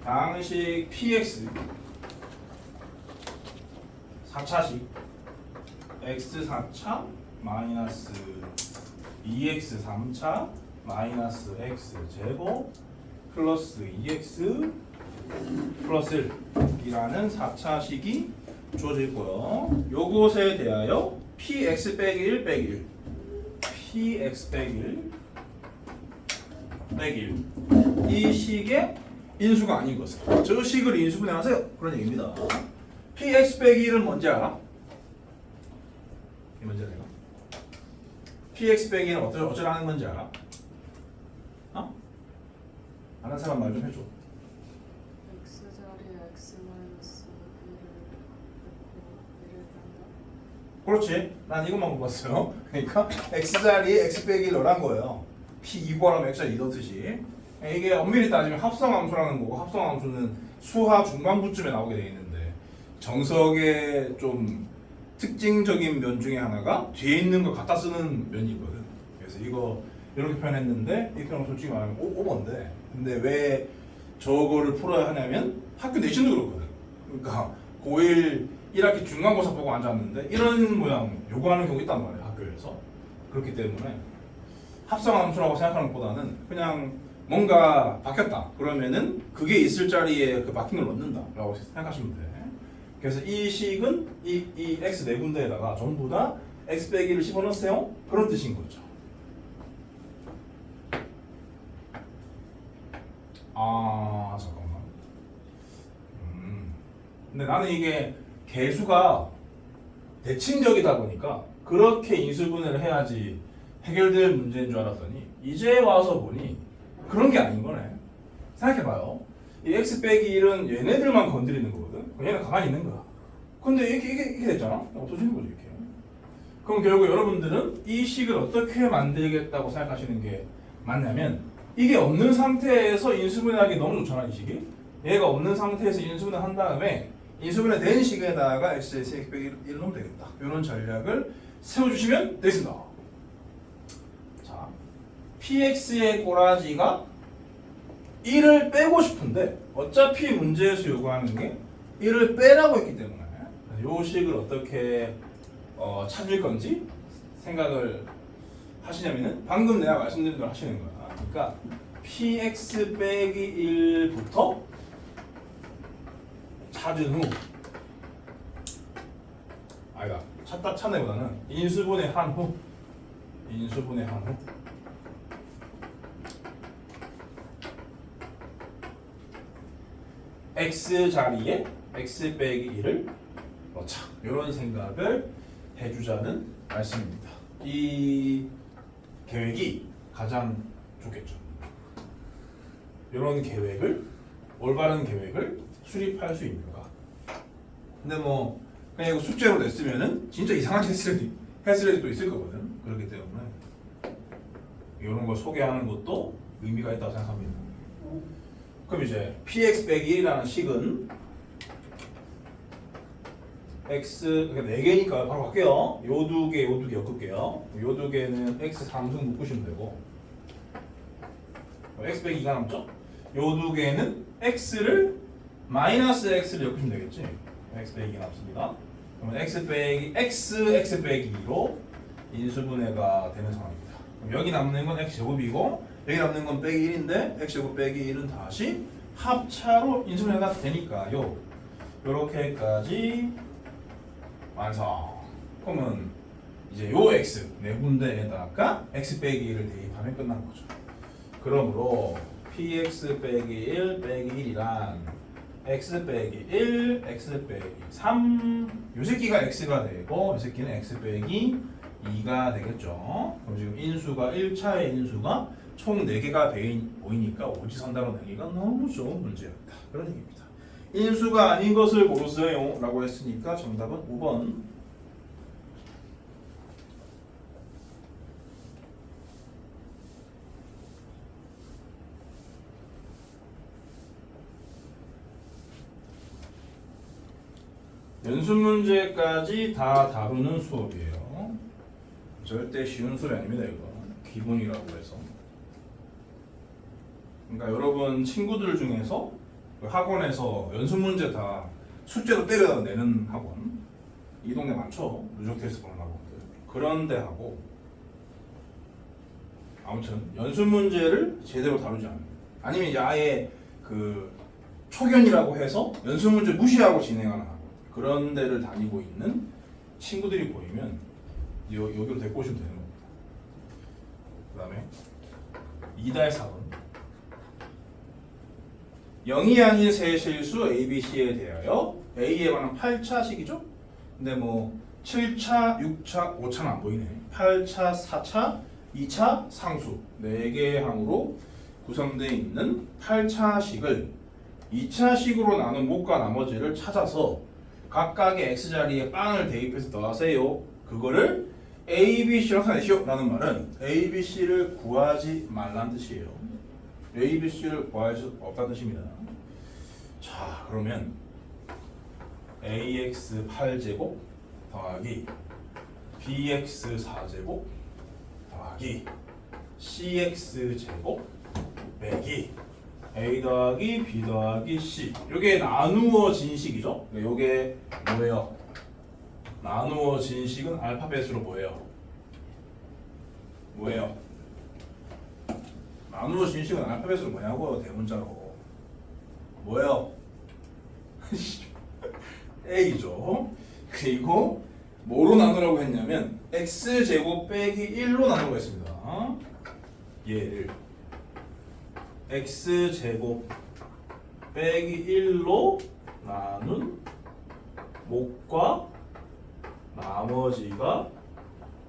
방식 px 4차식 x 4차 마이너스 2x 3차 마이너스 x 제곱 플러스 2x 플러스 1이라는 4차식이 주어져 있고요. 요것에 대하여 px 빼기 1 빼기 1 px 빼기 1 빼기 1 이 식의 인수가 아닌 것을 저 식을 인수분해하세요 그런 얘기입니다. px 빼기 1은 뭔지 알아? 이 문제 내가 px 빼기 1은 어쩌라는 건지 알아? 어? 아는 사람 말 좀 해줘. x자리에 x 마이너스 1을 넣고 1을 뺀다. 그렇지. 난 이것만 못 봤어요. 그러니까 x자리에 x 빼기 1 넣으란 거예요. p 2구하라면 x자리 2 넣듯이. 이게 엄밀히 따지면 합성함수라는 거고 합성함수는 수하 중반부쯤에 나오게 돼 있는데 정석의 좀 특징적인 면 중에 하나가 뒤에 있는 거 갖다 쓰는 면이거든. 그래서 이거 이렇게 표현했는데 이 표현은 솔직히 말하면 오버인데 근데 왜 저거를 풀어야 하냐면 학교 내신도 그렇거든. 그러니까 고1 1학기 중간고사 보고 앉았는데 이런 모양 요구하는 경우 있단 말이야 학교에서. 그렇기 때문에 합성함수라고 생각하는 것보다는 그냥 뭔가 바뀌었다 그러면은 그게 있을 자리에 그 바뀐 걸 넣는다라고 생각하시면 돼. 그래서 이 식은 이 x 네 군데에다가 전부 다 x 빼기를 집어넣으세요 그런 뜻인 거죠. 아 잠깐만. 근데 나는 이게 개수가 대칭적이다 보니까 그렇게 인수분해를 해야지 해결될 문제인 줄 알았더니 이제 와서 보니 그런 게 아닌 거네. 생각해봐요. 이 x 빼기 1은 얘네들만 건드리는 거거든. 얘는 가만히 있는 거야. 근데 이게 됐잖아. 없어지는 거지 이렇게. 그럼 결국 여러분들은 이 식을 어떻게 만들겠다고 생각하시는 게 맞냐면 이게 없는 상태에서 인수분해하기 너무 좋잖아 이 식이. 얘가 없는 상태에서 인수분해 한 다음에 인수분해 된 식에다가 x 빼기 1을 넣으면 되겠다. 이런 전략을 세워주시면 되겠습니다. 자, px의 꼬라지가 1을 빼고 싶은데 어차피 문제에서 요구하는 게 1을 빼라고 했기 때문에 이 식을 어떻게 찾을 건지 생각을 하시냐면은 방금 내가 말씀드린 대로 하시는 거야. 그러니까 px 빼기 1부터 찾은 후 아니다 찾다 찾네보다는 인수분해 한 후 x 자리에 x 빼기 1을 넣자 이런 생각을 해주자는 말씀입니다. 이 계획이 가장 좋겠죠. 이런 계획을 올바른 계획을 수립할 수 있는가. 근데 뭐 그냥 이거 숙제로 냈으면은 진짜 이상하게 했을 애도 있을 거거든. 그렇기 때문에 이런 걸 소개하는 것도 의미가 있다고 생각합니다. 그럼 이제 px 빼기 1이라는 식은 x 그러니까 4개니까 바로 갈게요. 요 두 개 엮을게요. 요 두 개는 x 3승 묶으시면 되고 x 빼기 2가 남죠? 요 두 개는 x를 마이너스 x를 엮으시면 되겠지. x 빼기 2가 남습니다. 그러면 x 빼기 2로 인수분해가 되는 상황입니다. 그럼 여기 남는 건 x 제곱이고 여기 남는 건 빼기 1인데 x 제곱 빼기 1은 다시 합차로 인수분해가 되니까요. 요렇게까지 완성. 그러면 이제 요 x 네 군데에다가 x 빼기 1을 대입하면 끝나는 거죠. 그러므로 px 빼기 1 빼기 1이란 x 빼기 1, x 빼기 3. 요 새끼가 x가 되고 요 새끼는 x 빼기 2가 되겠죠. 그럼 지금 인수가 1차의 인수가 총 4개가 보이니까 오지선다로 내기가 너무 좋은 문제였다. 그런 얘기입니다. 인수가 아닌 것을 고르세요 라고 했으니까 정답은 5번. 연습 문제까지 다 다루는 수업이에요. 절대 쉬운 수업이 아닙니다. 이거 기본이라고 해서. 그러니까 여러분 친구들 중에서 학원에서 연습 문제 다 숙제도 때려다 내는 학원 이 동네 많죠. 누적 테스트 보는 학원들 그런 데 하고 아무튼 연습 문제를 제대로 다루지 않는 아니면 이제 아예 그 초견이라고 해서 연습 문제 무시하고 진행하는 학원 그런 데를 다니고 있는 친구들이 보이면 여기로 데리고 오시면 되는 겁니다. 그 다음에 2-4번 0이 아닌 세 실수 A, B, C에 대하여 A에 관한 8차식이죠? 근데 뭐 7차, 6차, 5차는 안 보이네. 8차, 4차, 2차 상수 4개의 항으로 구성되어 있는 8차식을 2차식으로 나눈 목과 나머지를 찾아서 각각의 x자리에 빵을 대입해서 더하세요. 그거를 A, B, C로 나타내시오 라는 말은 A, B, C를 구하지 말라는 뜻이에요. A, B, C를 구할 수 없다는 뜻입니다. 자 그러면 AX 8제곱 더하기 BX 4제곱 더하기 CX 제곱 빼기 A 더하기 B 더하기 C 이게 나누어진 식이죠. 이게 뭐예요? 나누어진 식은 알파벳으로 뭐예요? 나누어진 식은 알파벳으로 뭐냐고 대문자로 뭐예요? A죠. 그리고 뭐로 나누라고 했냐면 X제곱 빼기 1로 나누라고 했습니다. 얘를 X제곱 빼기 1로 나눈 목과 나머지가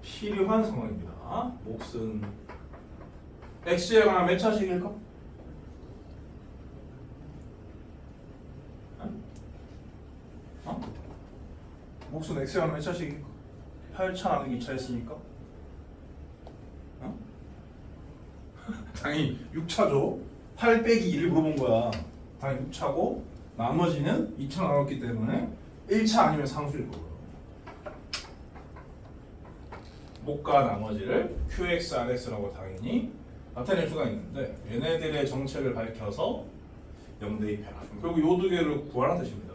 필요한 상황입니다. 몫은 X에 관한 몇 차식일까? 몫은 X에 관한 몇 차식일까? 8차 나누기 2차 했으니까 당연히 6차죠. 8 빼기 1을 물어본 거야. 당연히 6차고 나머지는 2차 나눴기 때문에 1차 아니면 상수일 거고요. 목과 나머지를 QXRS라고 당연히 나타낼 수가 있는데 얘네들의 정체를 밝혀서 0대입해라. 결국 이 두 개를 구하라는 뜻입니다.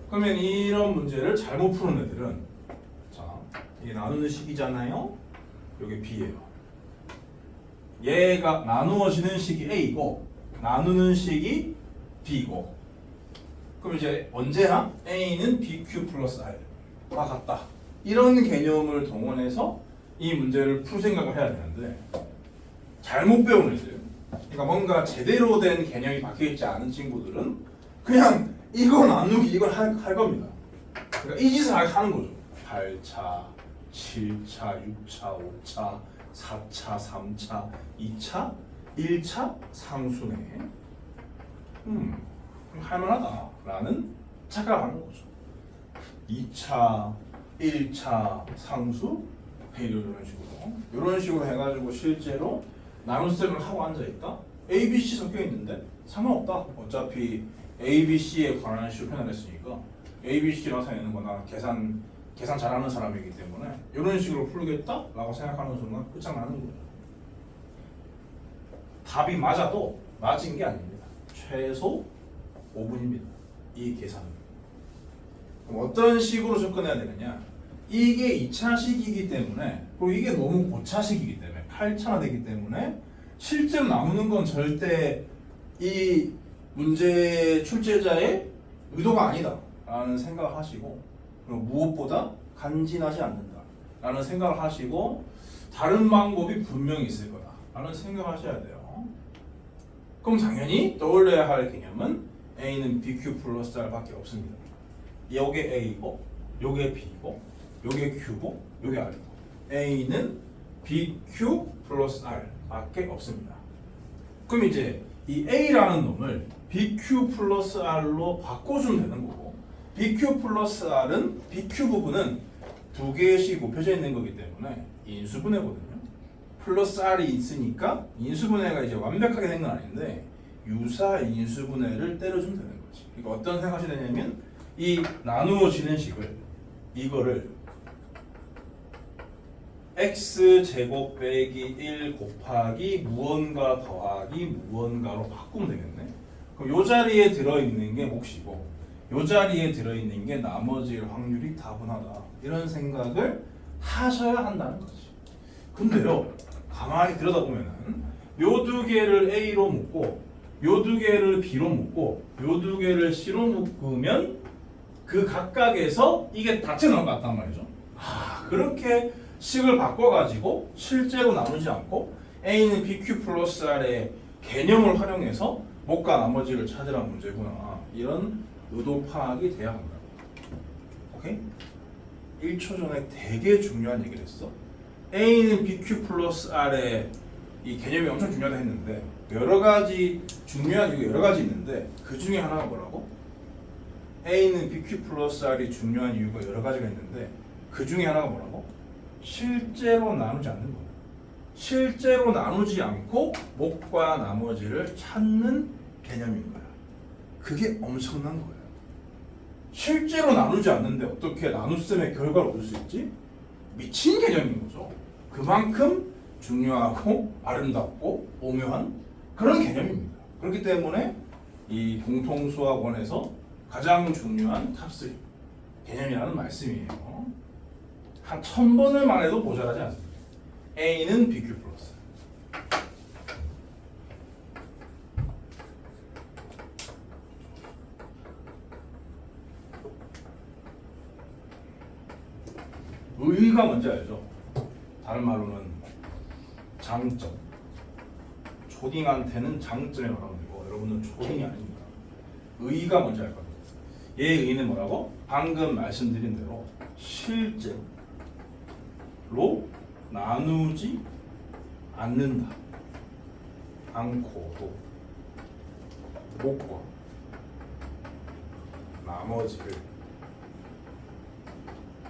그러면 이런 문제를 잘못 푸는 애들은 자 이게 나누는 식이잖아요. 이게 B예요. 얘가 나누어지는 식이 A고 나누는 식이 B고 그럼 이제 언제나 A는 BQ 플러스 R과 같다. 이런 개념을 동원해서 이 문제를 풀 생각을 해야 되는데 잘못 배우는 애들, 그러니까 뭔가 제대로 된 개념이 박혀있지 않은 친구들은 그냥 이거 나누기 이걸 할 겁니다. 그러니까 이 짓을 하는 거죠. 8차, 7차, 6차, 5차, 4차, 3차, 2차, 1차 상수네. 할만하다라는 착각을 하는 거죠. 2차, 1차 상수 이런 식으로 해가지고 실제로 나눗셈을 하고 앉아있다. A, B, C 섞여 있는데 상관없다. 어차피 A, B, C에 관한 식으로 표현을 했으니까 A, B, C 나타내는 거나 계산 잘하는 사람이기 때문에 이런 식으로 풀겠다라고 생각하는 순간 끝장나는 거죠. 답이 맞아도 맞은 게 아닙니다. 최소 5분입니다. 이 계산은. 그럼 어떤 식으로 접근해야 되느냐? 이게 2차식이기 때문에, 그리고 이게 너무 고차식이기 때문에 8차나 되기 때문에 실제로 나오는 건 절대 이 문제 출제자의 의도가 아니다 라는 생각을 하시고, 그리고 무엇보다 간지나지 않는다 라는 생각을 하시고 다른 방법이 분명히 있을 거다 라는 생각을 하셔야 돼요. 그럼 당연히 떠올려야 할 개념은 A는 BQ 플러스 R 밖에 없습니다. 요게 A고 요게 B고 요게 Q고 요게 R이고 A는 BQ 플러스 R 밖에 없습니다. 그럼 이제 이 A라는 놈을 BQ 플러스 R로 바꿔주면 되는 거고, BQ 플러스 R은 BQ 부분은 두 개씩 곱해져 있는 거기 때문에 인수분해거든요. 플러스 R이 있으니까 인수분해가 이제 완벽하게 된 건 아닌데 유사 인수분해를 때려주면 되는 거지. 그러니까 어떤 생각이 되냐면 이 나누어지는 식을 이거를 x제곱 빼기 1 곱하기 무언가 더하기 무언가로 바꾸면 되겠네. 그럼 요 자리에 들어있는 게 몫이고 요 자리에 들어있는 게 나머지 확률이 다분하다. 이런 생각을 하셔야 한다는 거지. 근데요, 가만히 들여다보면은 요 두 개를 A로 묶고 요 두 개를 B로 묶고 요 두 개를 C로 묶으면 그 각각에서 이게 다 튀어나올 것 같단 말이죠. 그렇게 식을 바꿔가지고 실제로 나누지 않고 A는 BQ 플러스 R의 개념을 활용해서 목과 나머지를 찾으라는 문제구나. 이런 의도 파악이 돼야 한다. 오케이? 1초 전에 되게 중요한 얘기를 했어. A는 BQ 플러스 R의 이 개념이 엄청 중요하다 했는데 여러 가지 중요한 이유가 여러 가지 있는데 그 중에 하나가 뭐라고? A는 BQ 플러스 R이 중요한 이유가 여러 가지가 있는데 그 중에 하나가 뭐라고? 실제로 나누지 않는 거야. 실제로 나누지 않고 목과 나머지를 찾는 개념인 거야. 그게 엄청난 거야. 실제로 나누지 않는데 어떻게 나눗셈의 결과를 얻을 수 있지? 미친 개념인 거죠. 그만큼 중요하고 아름답고 오묘한 그런 개념입니다. 그렇기 때문에 이 공통수학원에서 가장 중요한 탑3 개념이라는 말씀이에요. 한 1000번을 말해도 모자라지 않습니다. A는 BQ 플러스. 의의가 뭔지 알죠? 다른 말로는 장점. 초딩한테는 장점이 말하면 되고 여러분은 초딩이 아닙니다. 의의가 뭔지 알 겁니다. 얘의 의의는 뭐라고? 방금 말씀드린 대로 실제로 나누지 않는다. 않고도 목과 나머지를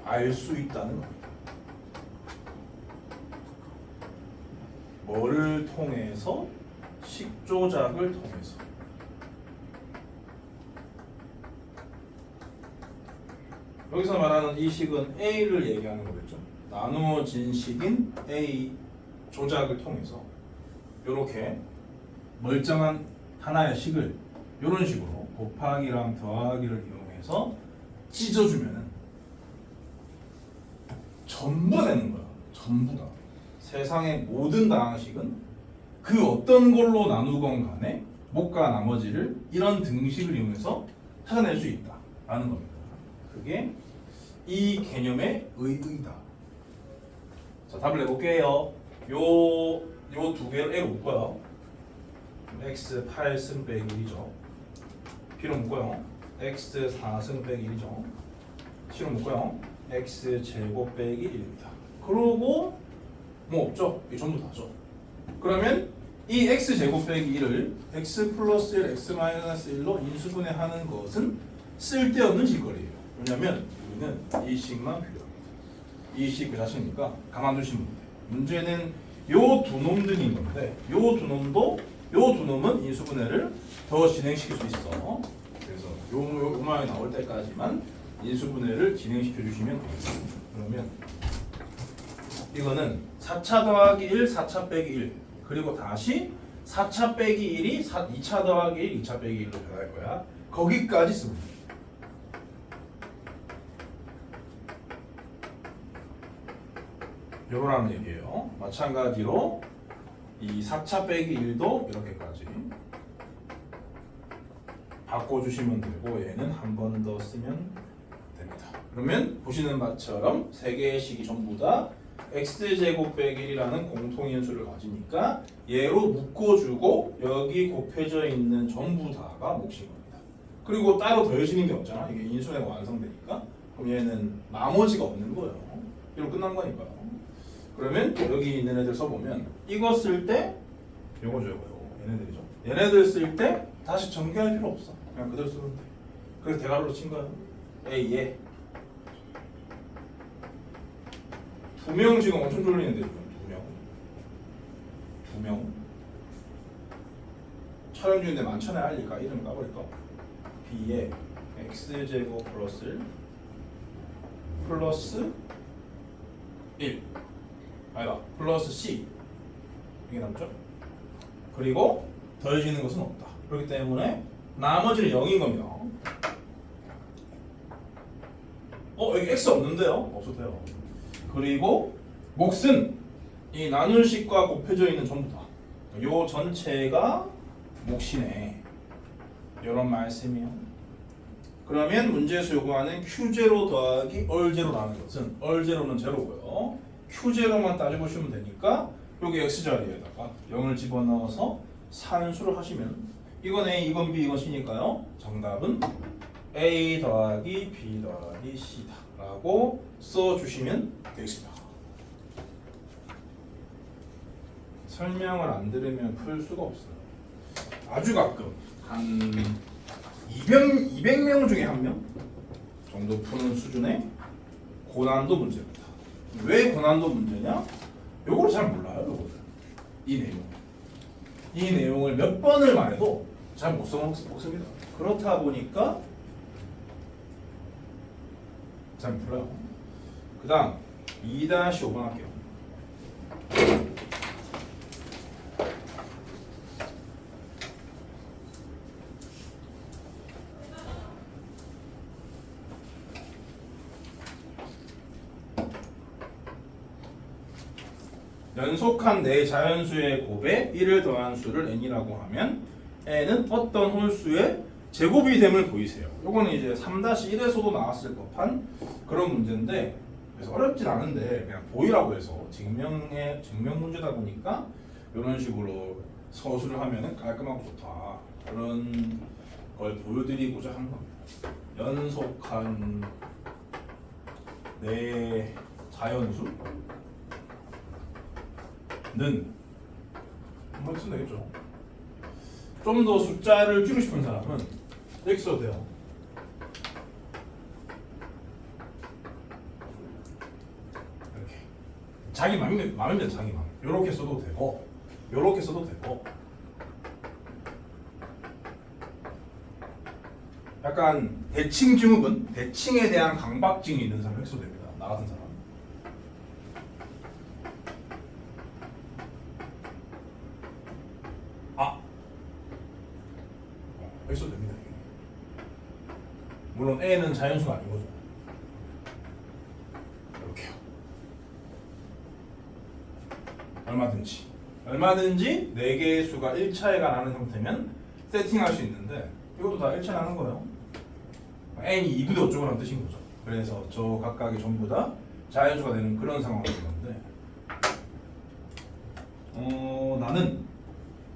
알 수 있다는 겁니다. 뭐를 통해서? 식조작을 통해서. 여기서 말하는 이 식은 A를 얘기하는 거겠죠. 나누어진 식인 A 조작을 통해서 이렇게 멀쩡한 하나의 식을 이런 식으로 곱하기랑 더하기를 이용해서 찢어주면은 전부 되는 거야. 전부 다. 세상의 모든 방식은 그 어떤 걸로 나누건 간에 목과 나머지를 이런 등식을 이용해서 찾아낼 수 있다라는 겁니다. 그게 이 개념의 의의다. 자, 답을 내볼게요. 요 두 개를 A로 묶어요. X 8승 빼기 1이죠. B로 묶어요. X 4승 빼기 1이죠. C로 묶어요. X 제곱 빼기 1입니다. 그러고 뭐 없죠? 이게 전부 다죠. 그러면 이 X 제곱 빼기 1을 X 플러스 1, X 마이너스 1로 인수분해하는 것은 쓸데없는 짓거리예요. 왜냐면 우리는 이 식만 필요합니다. 이 식 그 자체니까 가만두시면 돼요. 문제는 요 두 놈들인 건데 요 두 놈은 인수분해를 더 진행시킬 수 있어. 그래서 요 모양이 나올 때까지만 인수분해를 진행시켜 주시면 됩니다. 그러면 이거는 4차 더하기 1, 4차 빼기 1 그리고 다시 4차 빼기 1이 2차 더하기 1, 2차 빼기 1로 변할 거야. 거기까지 쓰면 돼. 요거라는 얘기예요. 마찬가지로 이 4차 빼기 1도 이렇게까지 바꿔주시면 되고 얘는 한 번 더 쓰면 됩니다. 그러면 보시는 바처럼 세 개의 식이 전부 다 x제곱 빼기 1이라는 공통인수를 가지니까 얘로 묶어주고 여기 곱해져 있는 전부 다가 몫인 겁니다. 그리고 따로 더해지는 게 없잖아. 이게 인수가 완성되니까 그럼 얘는 나머지가 없는 거예요. 이로 끝난 거니까요. 그러면 여기 있는 애들 써보면 이거 쓸 때 요거 줘요. 얘네들이죠. 얘네들 쓸 때 다시 전개할 필요 없어. 그냥 그대로 쓰면 돼. 그래서 대괄호로 친 거예요. A에 두 명 지금 엄청 졸리는데 두 명 촬영 중인데 만천에 알릴까? 이름 까버릴까? B에 X제곱 플러스 1 아니다 플러스 C 이게 남죠? 그리고 더해지는 것은 없다. 그렇기 때문에 나머지는 0인 겁니다. 여기 X 없는데요? 없어도 돼요. 그리고 몫은 이 나눌 식과 곱해져 있는 전부 다. 요 전체가 몫이네. 이런 말씀이요. 그러면 문제에서 요구하는 Q0 더하기 얼제로라는 것은 얼제로는 제로고요. Q0만 따져보시면 되니까 여기 X 자리에다가 0을 집어넣어서 산수를 하시면 이건 A, 이건 B, 이건 C니까요. 정답은 A 더하기 B 더하기 C다 라고 써주시면 되겠습니다. 설명을 안 들으면 풀 수가 없어요. 아주 가끔 한 200명 중에 1명 정도 푸는 수준의 고난도 문제입니다. 왜 고난도 문제냐? 요거를 잘 몰라요. 요거를. 이 내용을 몇 번을 말해도 잘 못 써먹습니다. 그렇다 보니까 잘 몰라요. 그 다음 2-5번 할게요. 연속한 네 자연수의 곱에 1을 더한 수를 n이라고 하면 n은 어떤 홀수의 제곱이 됨을 보이세요. 요거는 이제 3-1에서도 나왔을 법한 그런 문제인데 그래서 어렵진 않은데 그냥 보이라고 해서 증명 문제다 보니까 이런 식으로 서술을 하면은 깔끔하고 좋다. 그런 걸 보여드리고자 하는 겁니다. 연속한 네 자연수 는 한번 쓰면 되겠죠. 좀 더 숫자를 줄이고 싶은 사람은 이렇게 써도 돼요. 이렇게 자기 마음입니다. 자기 마음. 이렇게 써도 되고, 이렇게 써도 되고. 약간 대칭 증후군, 대칭에 대한 강박증이 있는 사람 이렇게 써도 됩니다. 나 같은 사람. 여기 써도 됩니다. 물론 A는 자연수가 아닌 거죠. 이렇게요. 얼마든지 4개의 수가 1차에가 나는 형태면 세팅할 수 있는데 이것도 다 1차 나는 거예요. n이 2분의 어쩌고라는 뜻인 거죠. 그래서 저 각각이 전부 다 자연수가 되는 그런 상황이 되는 건데 나는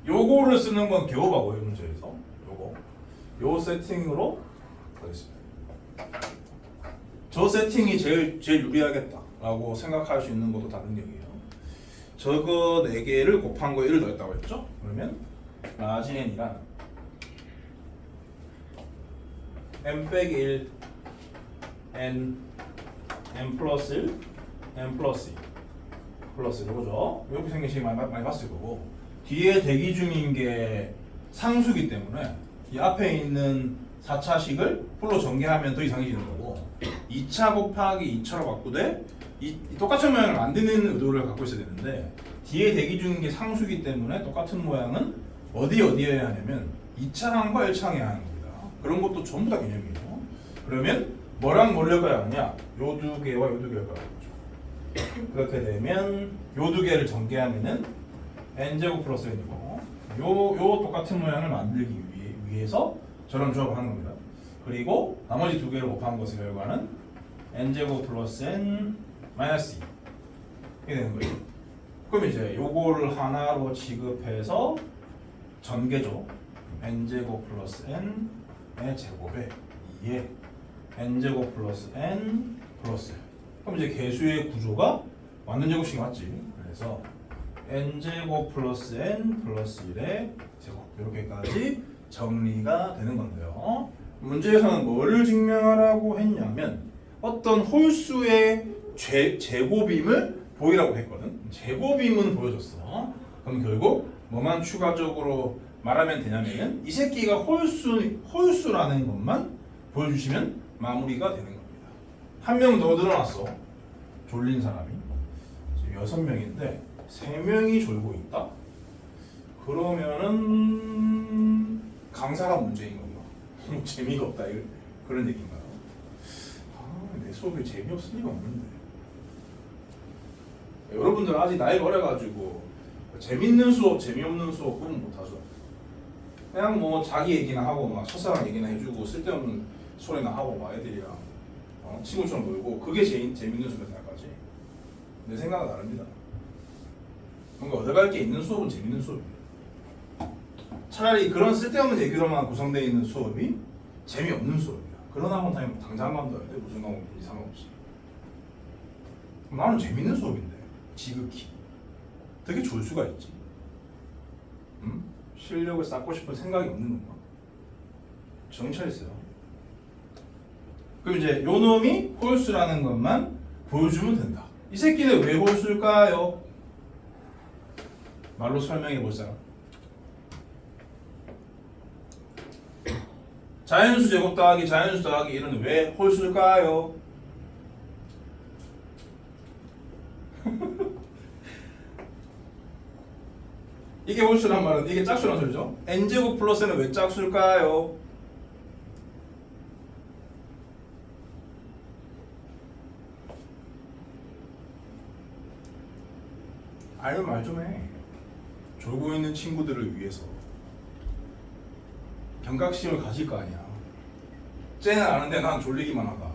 요거를 쓰는 건 겨우하고요 문제에서 요 세팅으로 하겠습니다. 저 세팅이 제일 유리하겠다라고 생각할 수 있는 것도 다른 얘기예요. 저거 4개를 곱한 거 1을 더했다고 했죠? 그러면 라지 n이란 n 빼기 1 n 플러스 1 n 플러스 2 플러스 이거죠. 이렇게 생긴 식 많이 봤을 거고 뒤에 대기 중인 게 상수기 때문에 이 앞에 있는 4차식을 풀로 전개하면 더 이상해지는 거고 2차 곱하기 2차로 바꾸되 이 똑같은 모양을 만드는 의도를 갖고 있어야 되는데 뒤에 대기 중인 게 상수기 때문에 똑같은 모양은 어디에 해야 하냐면 2차항과 1차항에 해야 하는 겁니다. 그런 것도 전부 다 개념이에요. 그러면 뭐랑 뭘 엮어야 하냐? 요 두 개와 요 두 개를 엮어야 하죠. 그렇게 되면 요 두 개를 전개하면은 n제곱 플러스 n이고 요 똑같은 모양을 만들기 위해서 저런 조합을 하는 겁니다. 그리고 나머지 두 개를 곱한 것의 결과는 n제곱 플러스 n 마이너스 2 이렇게 되는 거예요. 그럼 이제 요거를 하나로 취급해서 전개죠. n제곱 플러스 n의 제곱에 2에 n제곱 플러스 n 플러스 그럼 이제 개수의 구조가 완전 제곱식이 맞지. 그래서 n제곱 플러스 n 플러스 1의 제곱 이렇게까지 정리가 되는 건데요. 문제에서는 뭐를 증명하라고 했냐면 어떤 홀수의 제곱임을 보이라고 했거든. 제곱임은 보여줬어. 그럼 결국 뭐만 추가적으로 말하면 되냐면은 이 새끼가 홀수라는 것만 보여주시면 마무리가 되는 겁니다. 한 명 더 늘어났어. 졸린 사람이 지금 6명인데 3명이 졸고 있다. 그러면은 강사가 문제인 건가? 재미가 없다 그런 얘기인가요? 내 수업이 재미없을 리가 없는데. 여러분들 아직 나이가 어려가지고 재밌는 수업, 재미없는 수업 구분 못하죠. 그냥 뭐 자기 얘기나 하고 막 첫사랑 얘기나 해주고 쓸데없는 소리나 하고 막 애들이랑 친구처럼 놀고 그게 제일 재밌는 수업이라 생각하지. 내 생각은 다릅니다. 뭔가 얻어갈 게 있는 수업은 재밌는 수업이에요. 차라리 그런 쓸데없는 얘기로만 구성되어 있는 수업이 재미없는 수업이야. 그런 학원 다니면 당장 만들어야 돼. 무슨 학원인지 상관없이. 나는 재밌는 수업인데 지극히 되게 좋을 수가 있지. 실력을 쌓고 싶은 생각이 없는 건가? 정신 차리세요. 그럼 이제 요 놈이 홀수라는 것만 보여주면 된다. 이 새끼는 왜 홀수일까요? 말로 설명해 볼 사람. 자연수 제곱 더하기 자연수 더하기 1은 왜 홀수일까요? 이게 홀수란 말은 이게 짝수란 소리죠. n제곱 플러스는 왜 짝수일까요? 알면 말 좀 해. 졸고 있는 친구들을 위해서 경각심을 가질 거 아니야. 쟤는 아는데 난 졸리기만 하다.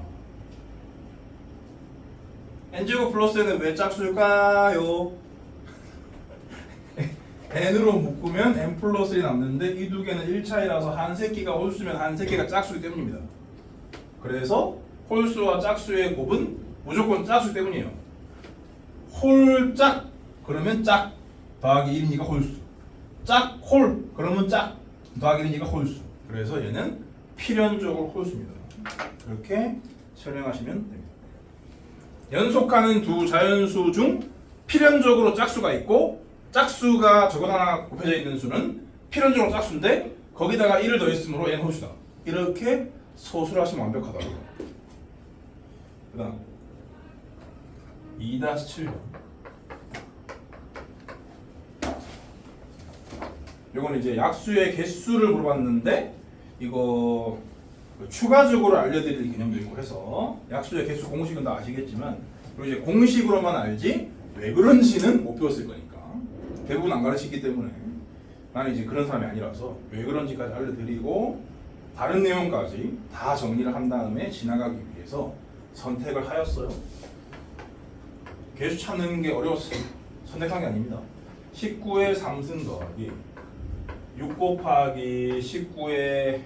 n제곱 플러스는 왜 짝수일까요? n으로 묶으면 n 플러스 1이 남는데 이 두 개는 1차이라서 한 새끼가 홀수면 한 새끼가 짝수이기 때문입니다. 그래서 홀수와 짝수의 곱은 무조건 짝수 때문이에요. 홀짝 그러면 짝 더하기 1이니까 홀수. 짝홀 그러면 짝 더하기 1이니까 홀수. 그래서 얘는 필연적으로 홀수입니다. 이렇게 설명하시면 됩니다. 연속하는 두 자연수 중 필연적으로 짝수가 있고 짝수가 저것 하나 곱해져 있는 수는 필연적으로 짝수인데 거기다가 1을 더했으므로 얘는 홀수다. 이렇게 소술하시면 완벽하다고요. 그 다음 2-7번 이거는 이제 약수의 개수를 물어봤는데 이거 추가적으로 알려드릴 개념도 있고 해서 약수의 개수 공식은 다 아시겠지만 그리고 이제 공식으로만 알지 왜 그런지는 못 배웠을 거니까 대부분 안 가르치기 때문에 나는 이제 그런 사람이 아니라서 왜 그런지까지 알려드리고 다른 내용까지 다 정리를 한 다음에 지나가기 위해서 선택을 하였어요. 개수 찾는 게 어려웠어요. 선택한 게 아닙니다. 19의 3승 더하기 6 곱하기 19의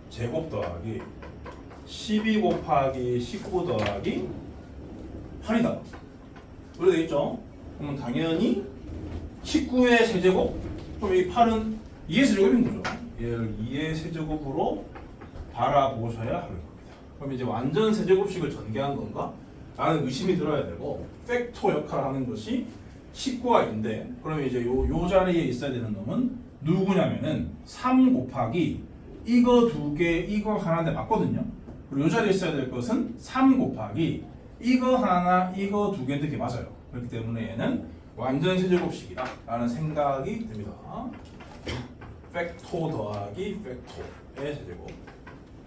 제곱 더하기 12 곱하기 19 더하기 8이다. 그래 되겠죠? 그러면 당연히 19의 세제곱? 그럼 이 8은 2의 세제곱인 거죠. 얘를 2의 세제곱으로 바라보셔야 할 겁니다. 그럼 이제 완전 세제곱식을 전개한 건가? 라는 의심이 들어야 되고 팩토 역할을 하는 것이 19가 있는데 그러면 이제 요 자리에 있어야 되는 놈은 누구냐면은 3 곱하기 이거 두 개 이거 하나인데 맞거든요. 그리고 요 자리에 있어야 될 것은 3 곱하기 이거 하나 이거 두 개인데 그게 맞아요. 그렇기 때문에 얘는 완전 세제곱식이다 라는 생각이 듭니다. 팩토 더하기 팩토의 세제곱.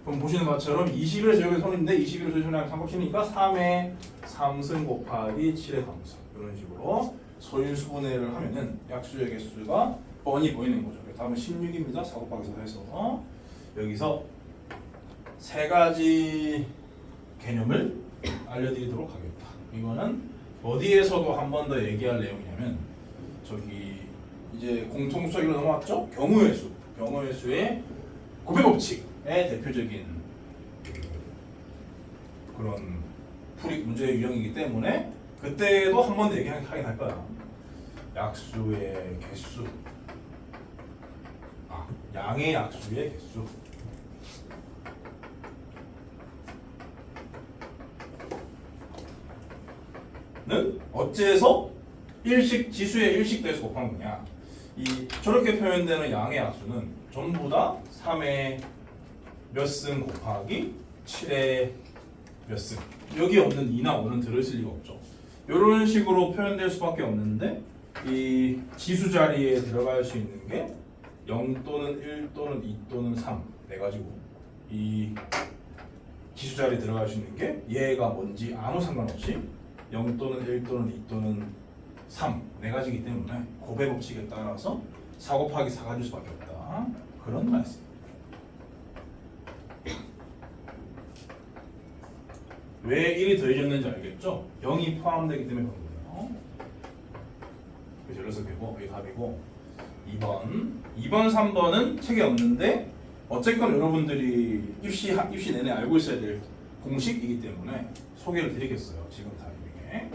그럼 보시는 것처럼 21의 제곱의 선인데 21의 제곱이랑 삼각형이니까 3의 3승 곱하기 7의 3승 이런 식으로 소인수분해를 하면은 약수의 개수가 뻔히 보이는 거죠. 다음은 16입니다. 4 곱하기 4 해서 여기서 세 가지 개념을 알려드리도록 하겠다. 이거는 어디에서도 한 번 더 얘기할 내용이냐면 저기 이제 공통수학으로 넘어왔죠. 경우의 수, 경우의 수의 곱해 법칙의 대표적인 그런 풀이 문제의 유형이기 때문에 그때도 한 번 더 얘기하긴 할 거야. 약수의 개수, 양의 약수의 개수. 는 어째서 일식 지수의 일식 대수 곱한 거냐? 이 저렇게 표현되는 양의 약수는 전부 다 3의 몇 승 곱하기 7의 몇 승. 여기 없는 2나 5는 들어있을 리가 없죠. 이런 식으로 표현될 수밖에 없는데 이 지수 자리에 들어갈 수 있는 게 0 또는 1 또는 2 또는 3 네 가지고 이 지수 자리에 들어갈 수 있는 게 얘가 뭔지 아무 상관없이 0 또는 1 또는 2 또는 3 네 가지이기 때문에 곱해 법칙에 따라서 4 곱하기 4가 줄 수밖에 없다. 그런 말씀. 왜 1이 더해졌는지 알겠죠? 0이 포함되기 때문에 그런 거예요. 그래서 16개고 이게 답이고 2번 3번은 책에 없는데 어쨌건 여러분들이 입시 내내 알고 있어야 될 공식이기 때문에 소개를 드리겠어요. 지금 타이밍에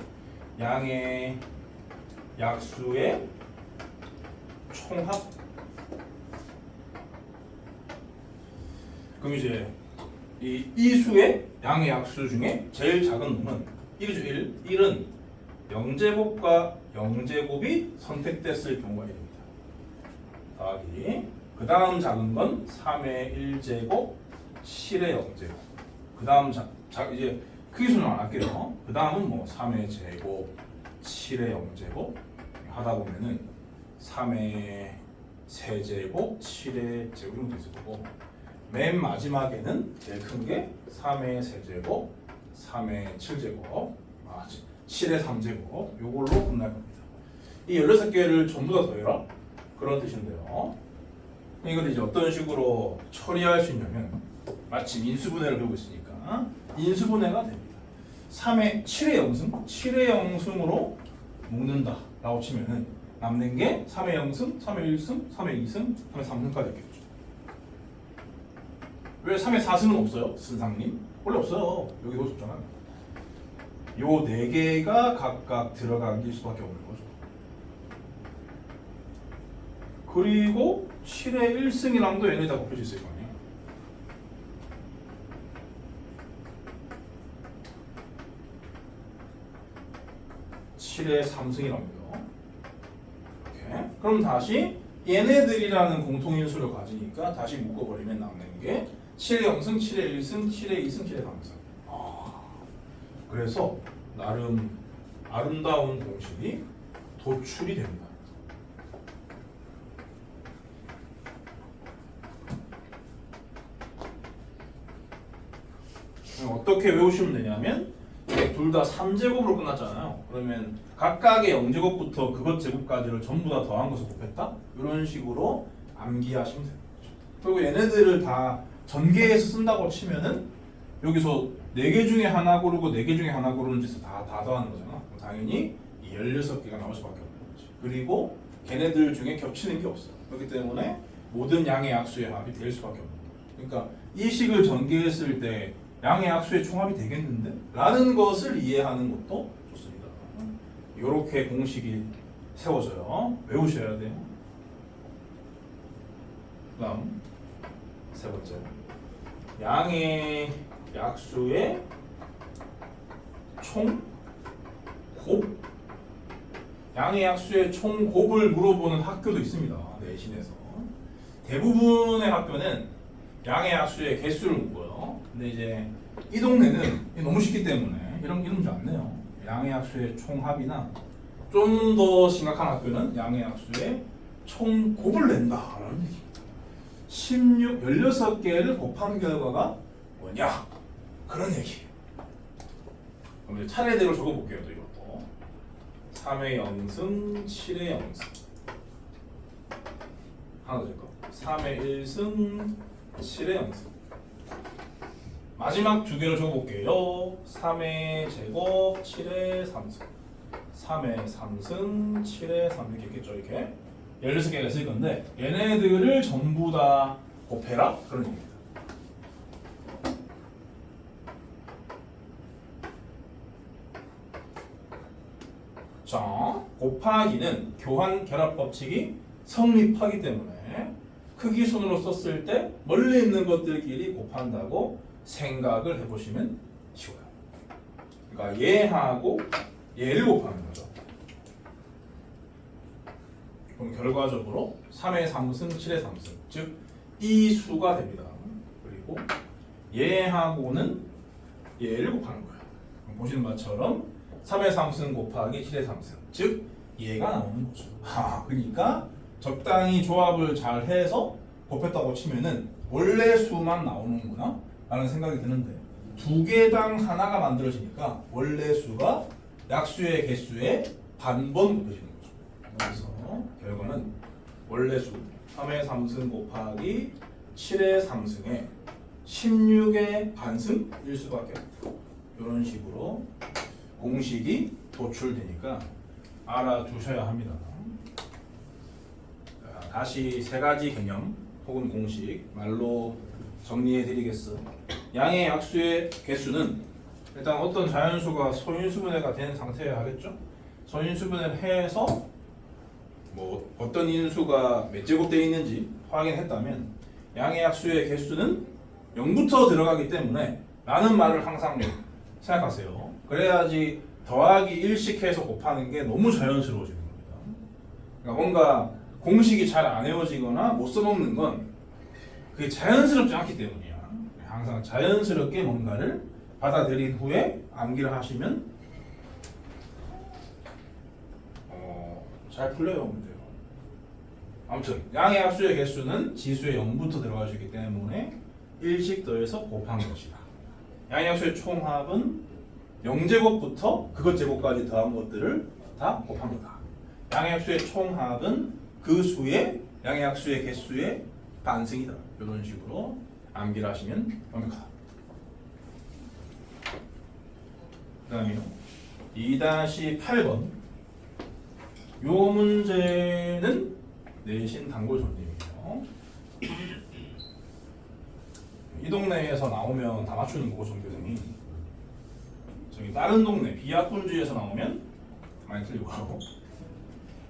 양의 약수의 총합. 그럼 이제 이 수의 양의 약수 중에 제일 작은 놈은 1이죠. 1은 0제곱과 0제곱이 선택됐을 경우가 1입니다. 더하기 그 다음 작은 건 3의 1제곱 7의 0제곱. 그 다음 이제 크기 수는 안 할게요. 그 다음은 뭐 3의 제곱 7의 0제곱 하다 보면은 3의 세제곱 7의 제곱 정도 있을 거고 맨 마지막에는 제일 큰 게 3의 세제곱 3의 7제곱 7의 3제곱 요걸로 끝날 겁니다. 이 16개를 전부 다 더해라 그런 뜻인데요. 이걸 이제 어떤 식으로 처리할 수 있냐면 마침 인수분해를 배우고 있으니까 인수분해가 됩니다. 7의 0승 7의 0승으로 묶는다 라고 치면은 남는 게 3의 0승 3의 1승 3의 2승 3의 3승까지 있겠죠. 왜 3의 4승은 없어요? 선상님? 원래 없어요. 여기 넣어줬잖아요. 요 4개가 각각 들어갈 수밖에 없는 거죠. 그리고 7의 1승이랑도 얘네 다 곱해져 있을 거 아니에요. (7의 3승이랍니다) 이렇게. 그럼 다시 얘네들이라는 공통인수를 가지니까 다시 묶어버리면 남는 게 7의 0승, 7의 1승, 7의 2승, 7의 3승. 그래서 나름 아름다운 공식이 도출이 됩니다. 어떻게 외우시면 되냐면 둘 다 3제곱으로 끝났잖아요. 그러면 각각의 0제곱부터 그것 제곱까지를 전부 다 더한 것을 곱했다? 이런 식으로 암기하시면 되는 거죠. 그리고 얘네들을 다 전개해서 쓴다고 치면은 여기서 4개 중에 하나 고르고 4개 중에 하나 고르는 짓을 다 더하는 거잖아. 그럼 당연히 이 16개가 나올 수밖에 없는 거지. 그리고 걔네들 중에 겹치는 게 없어. 그렇기 때문에 모든 양의 약수의 합이 될 수밖에 없는 거야. 그러니까 이 식을 전개했을 때 양의 약수의 총합이 되겠는데? 라는 것을 이해하는 것도 좋습니다. 이렇게 공식이 세워져요. 외우셔야 돼요. 다음 세 번째, 양의 약수의 총곱. 양의 약수의 총곱을 물어보는 학교도 있습니다. 내신에서 대부분의 학교는 양의 약수의 개수를 묻고요. 근데 이제 이 동네는 너무 쉽기 때문에 이런 문제 안 내요. 양의 약수의 총합이나 좀 더 심각한 학교는 양의 약수의 총곱을 낸다라는 얘기입니다. 16개를 곱한 결과가 뭐냐? 그런 얘기예요. 그럼 이제 차례대로 적어볼게요. 또 이것도 3의 영승, 7의 영승. 하나 더 줄까? 3의 1승, 7의 영승. 마지막 2개를 적어볼게요. 3의 제곱, 7의 3승. 3의 3승, 7의 3 이렇게 있겠죠. 이렇게 16개가 있을 건데 얘네들을 전부 다 곱해라 그런 얘기입니다. 자, 곱하기는 교환 결합 법칙이 성립하기 때문에 크기 순으로 썼을 때 멀리 있는 것들끼리 곱한다고 생각을 해보시면 쉬워요. 그러니까 얘하고 얘를 곱하는 거죠. 그럼 결과적으로 3의 3승, 7의 3승, 즉 이 수가 됩니다. 그리고 얘하고는 얘를 곱하는 거예요. 보시는 바처럼 3의 3승 곱하기 7의 3승, 즉 얘가 나오는 거죠. 그러니까 적당히 조합을 잘 해서 곱했다고 치면은 원래 수만 나오는구나 라는 생각이 드는데 2개당 하나가 만들어지니까 원래 수가 약수의 개수의 반번 곱해지는 거죠. 그래서 결과는 원래 수 3의 3승 곱하기 7의 3승에 16의 반승일 수밖에 없다. 이런 식으로 공식이 도출되니까 알아두셔야 합니다. 자, 다시 3가지 개념 혹은 공식 말로 정리해 드리겠어. 양의 약수의 개수는 일단 어떤 자연수가 소인수분해가 된 상태여야 하겠죠. 소인수분해를 해서 뭐 어떤 인수가 몇 제곱되어 있는지 확인했다면 양의 약수의 개수는 0부터 들어가기 때문에 라는 말을 항상 생각하세요. 그래야지 더하기 1씩 해서 곱하는 게 너무 자연스러워지는 겁니다. 그러니까 뭔가 공식이 잘 안 외워지거나 못 써먹는 건 그게 자연스럽지 않기 때문이야. 항상 자연스럽게 뭔가를 받아들인 후에 암기를 하시면 잘 풀려요 문제가. 아무튼 양의 합수의 개수는 지수의 0부터 들어갈 수 있기 때문에 1씩 더해서 곱한 것이다. 양의 합수의 총합은 0제곱부터 그것 제곱까지 더한 것들을 다 곱한 거다. 양의 합수의 총합은 그 수의 양의 합수의 개수의 반승이다. 이런 식으로 암기를 하시면 완벽하다. 그 다음에 2-8번 요 문제는 내신 단골 손님이에요. 이 동네에서 나오면 다 맞추는 거고 전교생이 저기 다른 동네 비학군주에서 나오면 많이 틀리고 하고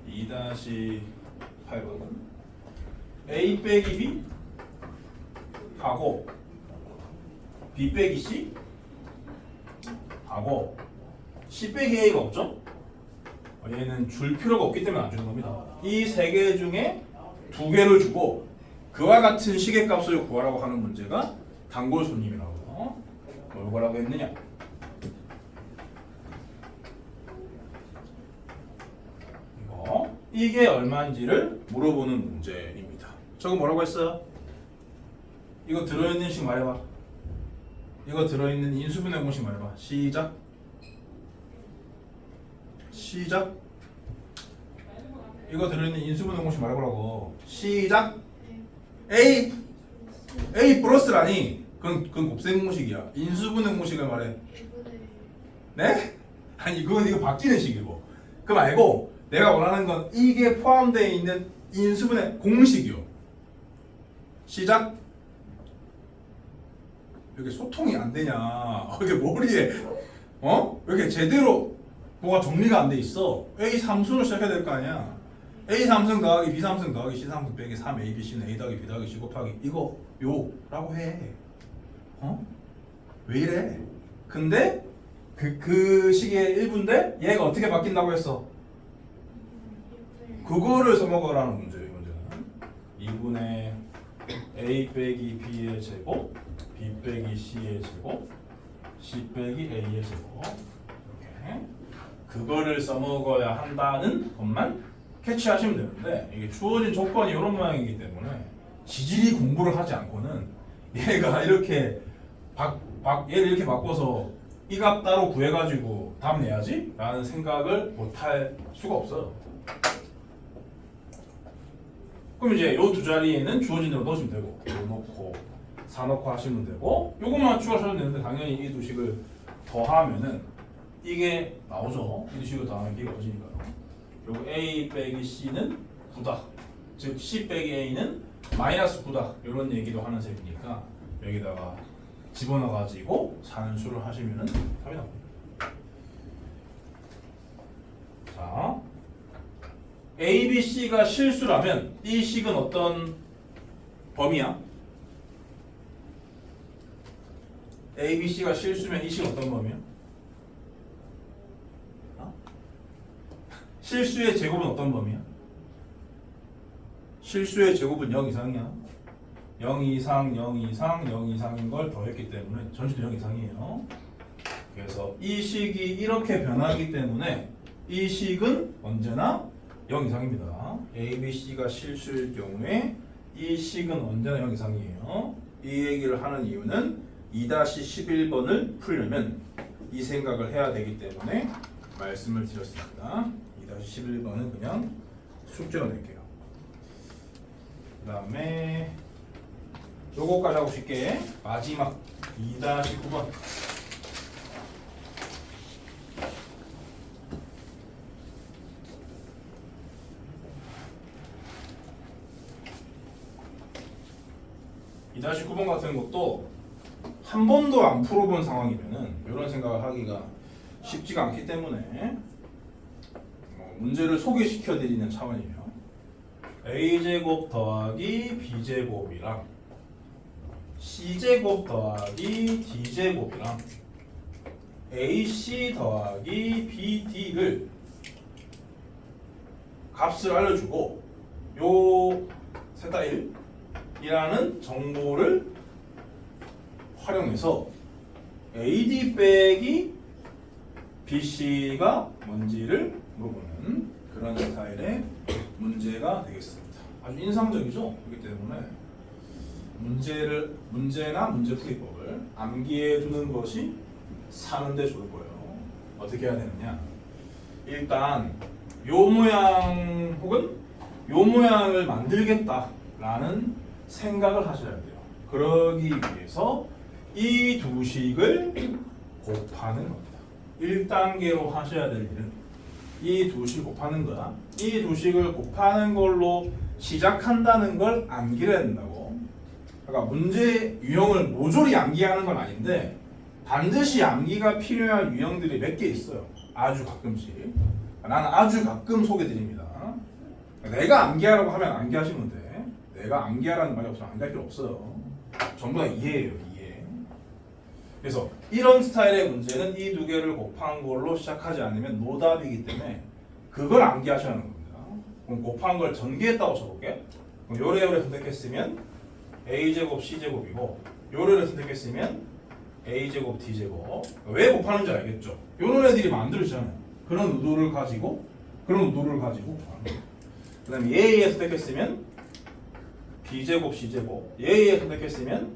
2-8번은 A 빼기 B 하고 B 빼기 C 하고 C 빼기 A가 없죠? 얘는 줄 필요가 없기 때문에 안 주는 겁니다. 이 3개 중에 2개를 주고 그와 같은 시계값을 구하라고 하는 문제가 단골 손님이라고. 뭘 구하라고 했느냐? 이게 얼마인지를 물어보는 문제입니다. 저거 뭐라고 했어요? 이거 들어있는 식 말해봐. 이거 들어있는 인수분해 공식 말해봐. 시작. 시작. 이거 들어있는 인수분해 공식 말해보라고. 시작. A A 플러스라니 그건 곱셈 공식이야. 인수분해 공식을 말해. 1분의 네? 아니 그건 이거 바뀌는 식이고 그 말고 내가 원하는 건 이게 포함되어 있는 인수분해 공식이요. 시작. 왜 이렇게 소통이 안 되냐? 왜 이렇게 머리에 왜 이렇게 제대로 뭐가 정리가 안 돼 있어? A 삼수로 시작해야 될 거 아니야? A 삼승 더하기 B 삼승 더하기 C 삼승 빼기 3A B C는 A 더하기 B 더하기 C 곱하기 이거 요라고 해. 왜 이래? 근데 그 시기의 1분데 얘가 어떻게 바뀐다고 했어? 그거를 써먹으라는 문제예요. 이 문제는 2분의 A 빼기 B의 제곱 B 빼기 C의 제곱 C 빼기 A의 제곱 이렇게 그거를 써먹어야 한다는 것만 캐치하시면 되는데 이게 주어진 조건이 이런 모양이기 때문에 지질이 공부를 하지 않고는 얘가 이렇게 얘를 이렇게 바꿔서 이 값 따로 구해가지고 답 내야지 라는 생각을 못할 수가 없어요. 그럼 이제 요 두 자리에는 주어진 대로 넣으시면 되고 요 넣고 4 넣고 하시면 되고 요것만 추가하셔도 되는데 당연히 이 두 식을 더하면은 이게 나오죠. 이 두 식을 더하면 B가 어지니까요. 요거 A 빼기 C는 9다. 즉 C 빼기 A는 마이너스 9다. 이런 얘기도 하는 셈이니까 여기다가 집어넣어가지고 사는 수를 하시면은 답이 나옵니다. 자, A, B, C가 실수라면 이 식은 어떤 범위야? A, B, C가 실수면 이 식은 어떤 범위야? 실수의 제곱은 어떤 범위야? 실수의 제곱은 0 이상이야. 0 이상, 0 이상, 0 이상인 걸 더했기 때문에 전체도 0 이상이에요. 그래서 이 식이 이렇게 변하기 때문에 이 식은 언제나 0 이상입니다. A, B, C가 실수일 경우에 이 식은 언제나 0 이상이에요. 이 얘기를 하는 이유는 2-11번을 풀려면 이 생각을 해야 되기 때문에 말씀을 드렸습니다. 2-11번은 그냥 숙제로 낼게요. 그 다음에 요거까지 하고 쉽게 마지막 2-9번 (2-9번) 같은 것도 한 번도 안 풀어본 상황이면은 이런 생각을 하기가 쉽지가 않기 때문에 문제를 소개시켜 드리는 차원이에요. a제곱 더하기 b제곱이랑 c제곱 더하기 d제곱이랑 ac 더하기 bd를 값을 알려주고 요 셋다 1이라는 정보를 활용해서 AD 빼기 BC가 뭔지를 물어보는 그런 스타일의 문제가 되겠습니다. 아주 인상적이죠? 그렇기 때문에 문제나 문제풀이법을 암기해 두는 것이 사는데 좋을 거예요. 어떻게 해야 되느냐? 일단 요 모양 혹은 요 모양을 만들겠다라는 생각을 하셔야 돼요. 그러기 위해서 이 두 식을 곱하는 겁니다. 1단계로 하셔야 될 일은 이 두 식 곱하는 거야. 이 두 식을 곱하는 걸로 시작한다는 걸 암기해야 된다고. 그러니까 문제 유형을 모조리 암기하는 건 아닌데 반드시 암기가 필요한 유형들이 몇 개 있어요. 아주 가끔씩. 나는 아주 가끔 소개드립니다. 내가 암기하라고 하면 암기하시면 돼. 내가 암기하라는 말이 없으면 암기할 필요 없어요. 전부 다 이해예요. 이해. 그래서 이런 스타일의 문제는 이 두 개를 곱한 걸로 시작하지 않으면 노답이기 때문에 그걸 암기하셔야 하는 겁니다. 그럼 곱한 걸 전개했다고 쳐볼게. 그럼 요래요래 선택했으면 a제곱 c제곱이고 요래를 선택했으면 a제곱 d제곱. 왜 곱하는지 알겠죠? 요런 애들이 만들어지잖아요. 그런 의도를 가지고 곱하는 거예요. 그 다음에 얘에 선택했으면 b제곱 c제곱, 얘에 선택했으면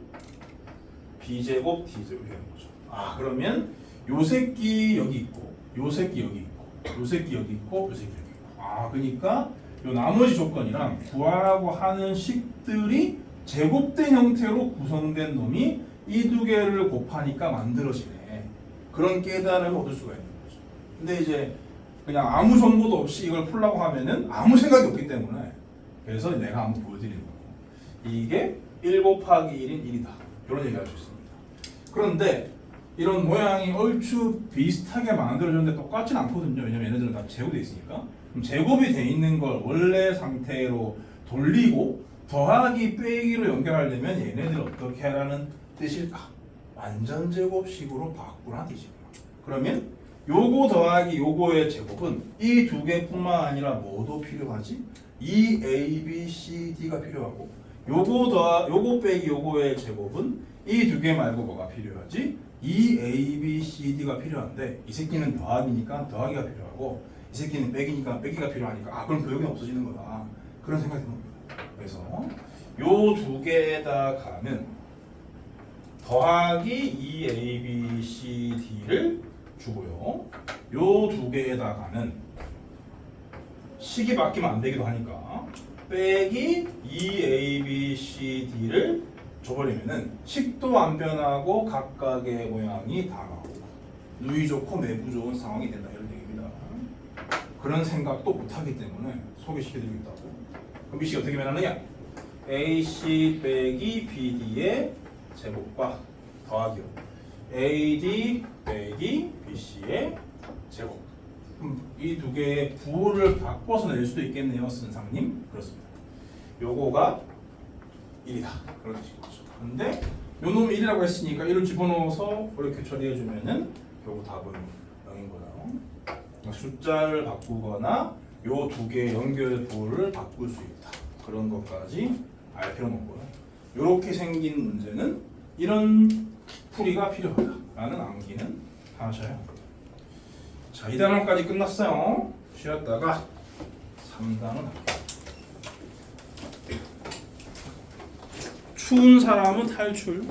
b제곱 d제곱 되는 거죠. 아, 그러면 요 새끼 여기 있고 요 새끼 여기 있고 요 새끼 여기 있고 요 새끼 여기 있고. 아, 그러니까 요 나머지 조건이랑 구하라고 하는 식들이 제곱된 형태로 구성된 놈이 이 두 개를 곱하니까 만들어지네. 그런 깨달음을 얻을 수가 있는 거죠. 근데 이제 그냥 아무 정보도 없이 이걸 풀라고 하면은 아무 생각이 없기 때문에 그래서 내가 한번 보여드리는 거고 이게 1 곱하기 1인 1이다. 이런 얘기를 할 수 있습니다. 그런데 이런 모양이 얼추 비슷하게 만들어졌는데 똑같진 않거든요. 왜냐면 얘네들은 다 제곱돼 있으니까. 그럼 제곱이 돼 있는 걸 원래 상태로 돌리고 더하기 빼기로 연결하려면 얘네들 어떻게 하라는 뜻일까? 완전 제곱식으로 바꾸라는 뜻이구나. 그러면 요거 더하기 요거의 제곱은 이 두 개뿐만 아니라 뭐도 필요하지? 이 A, B, C, D가 필요하고 요거 빼기 요거의 제곱은 이 두 개 말고 뭐가 필요하지? 이 A, B, C, D가 필요한데 이 새끼는 더하기니까 더하기가 필요하고 이 새끼는 빼기니까 빼기가 필요하니까 그럼 그 여기는 없어지는 거다. 그런 생각이 듭니다. 그래서 요 두 개에다 가면 더하기 2AB, C, D를 주고요. 요 두 개에다 가면 식이 바뀌면 안 되기도 하니까 빼기 2AB, C, D를 줘버리면은 식도 안 변하고 각각의 모양이 다 나오고 누이 좋고 매부 좋은 상황이 된다 이런 얘기입니다. 그런 생각도 못하기 때문에 소개시켜드리겠다고. 그럼 BC가 어떻게 변하느냐? AC 빼기 BD의 제곱과 더하기로 AD 빼기 BC의 제곱. 이 두 개의 부호를 바꿔서 낼 수도 있겠네요, 선생님. 그렇습니다. 요거가 1이다. 그런 뜻이죠. 근데 요 놈이 1이라고 했으니까 1을 집어넣어서 이렇게 처리해주면은 결국 답은 0인 거다. 숫자를 바꾸거나 요 두 개의 연결 부호를 바꿀 수 있다. 그런 것까지 알 필요는 없고요. 요렇게 생긴 문제는 이런 풀이가 필요하다라는 암기는 하셔야 합니다. 자, 2단원까지 끝났어요. 쉬었다가 3단원 할게요. 추운 사람은 탈출.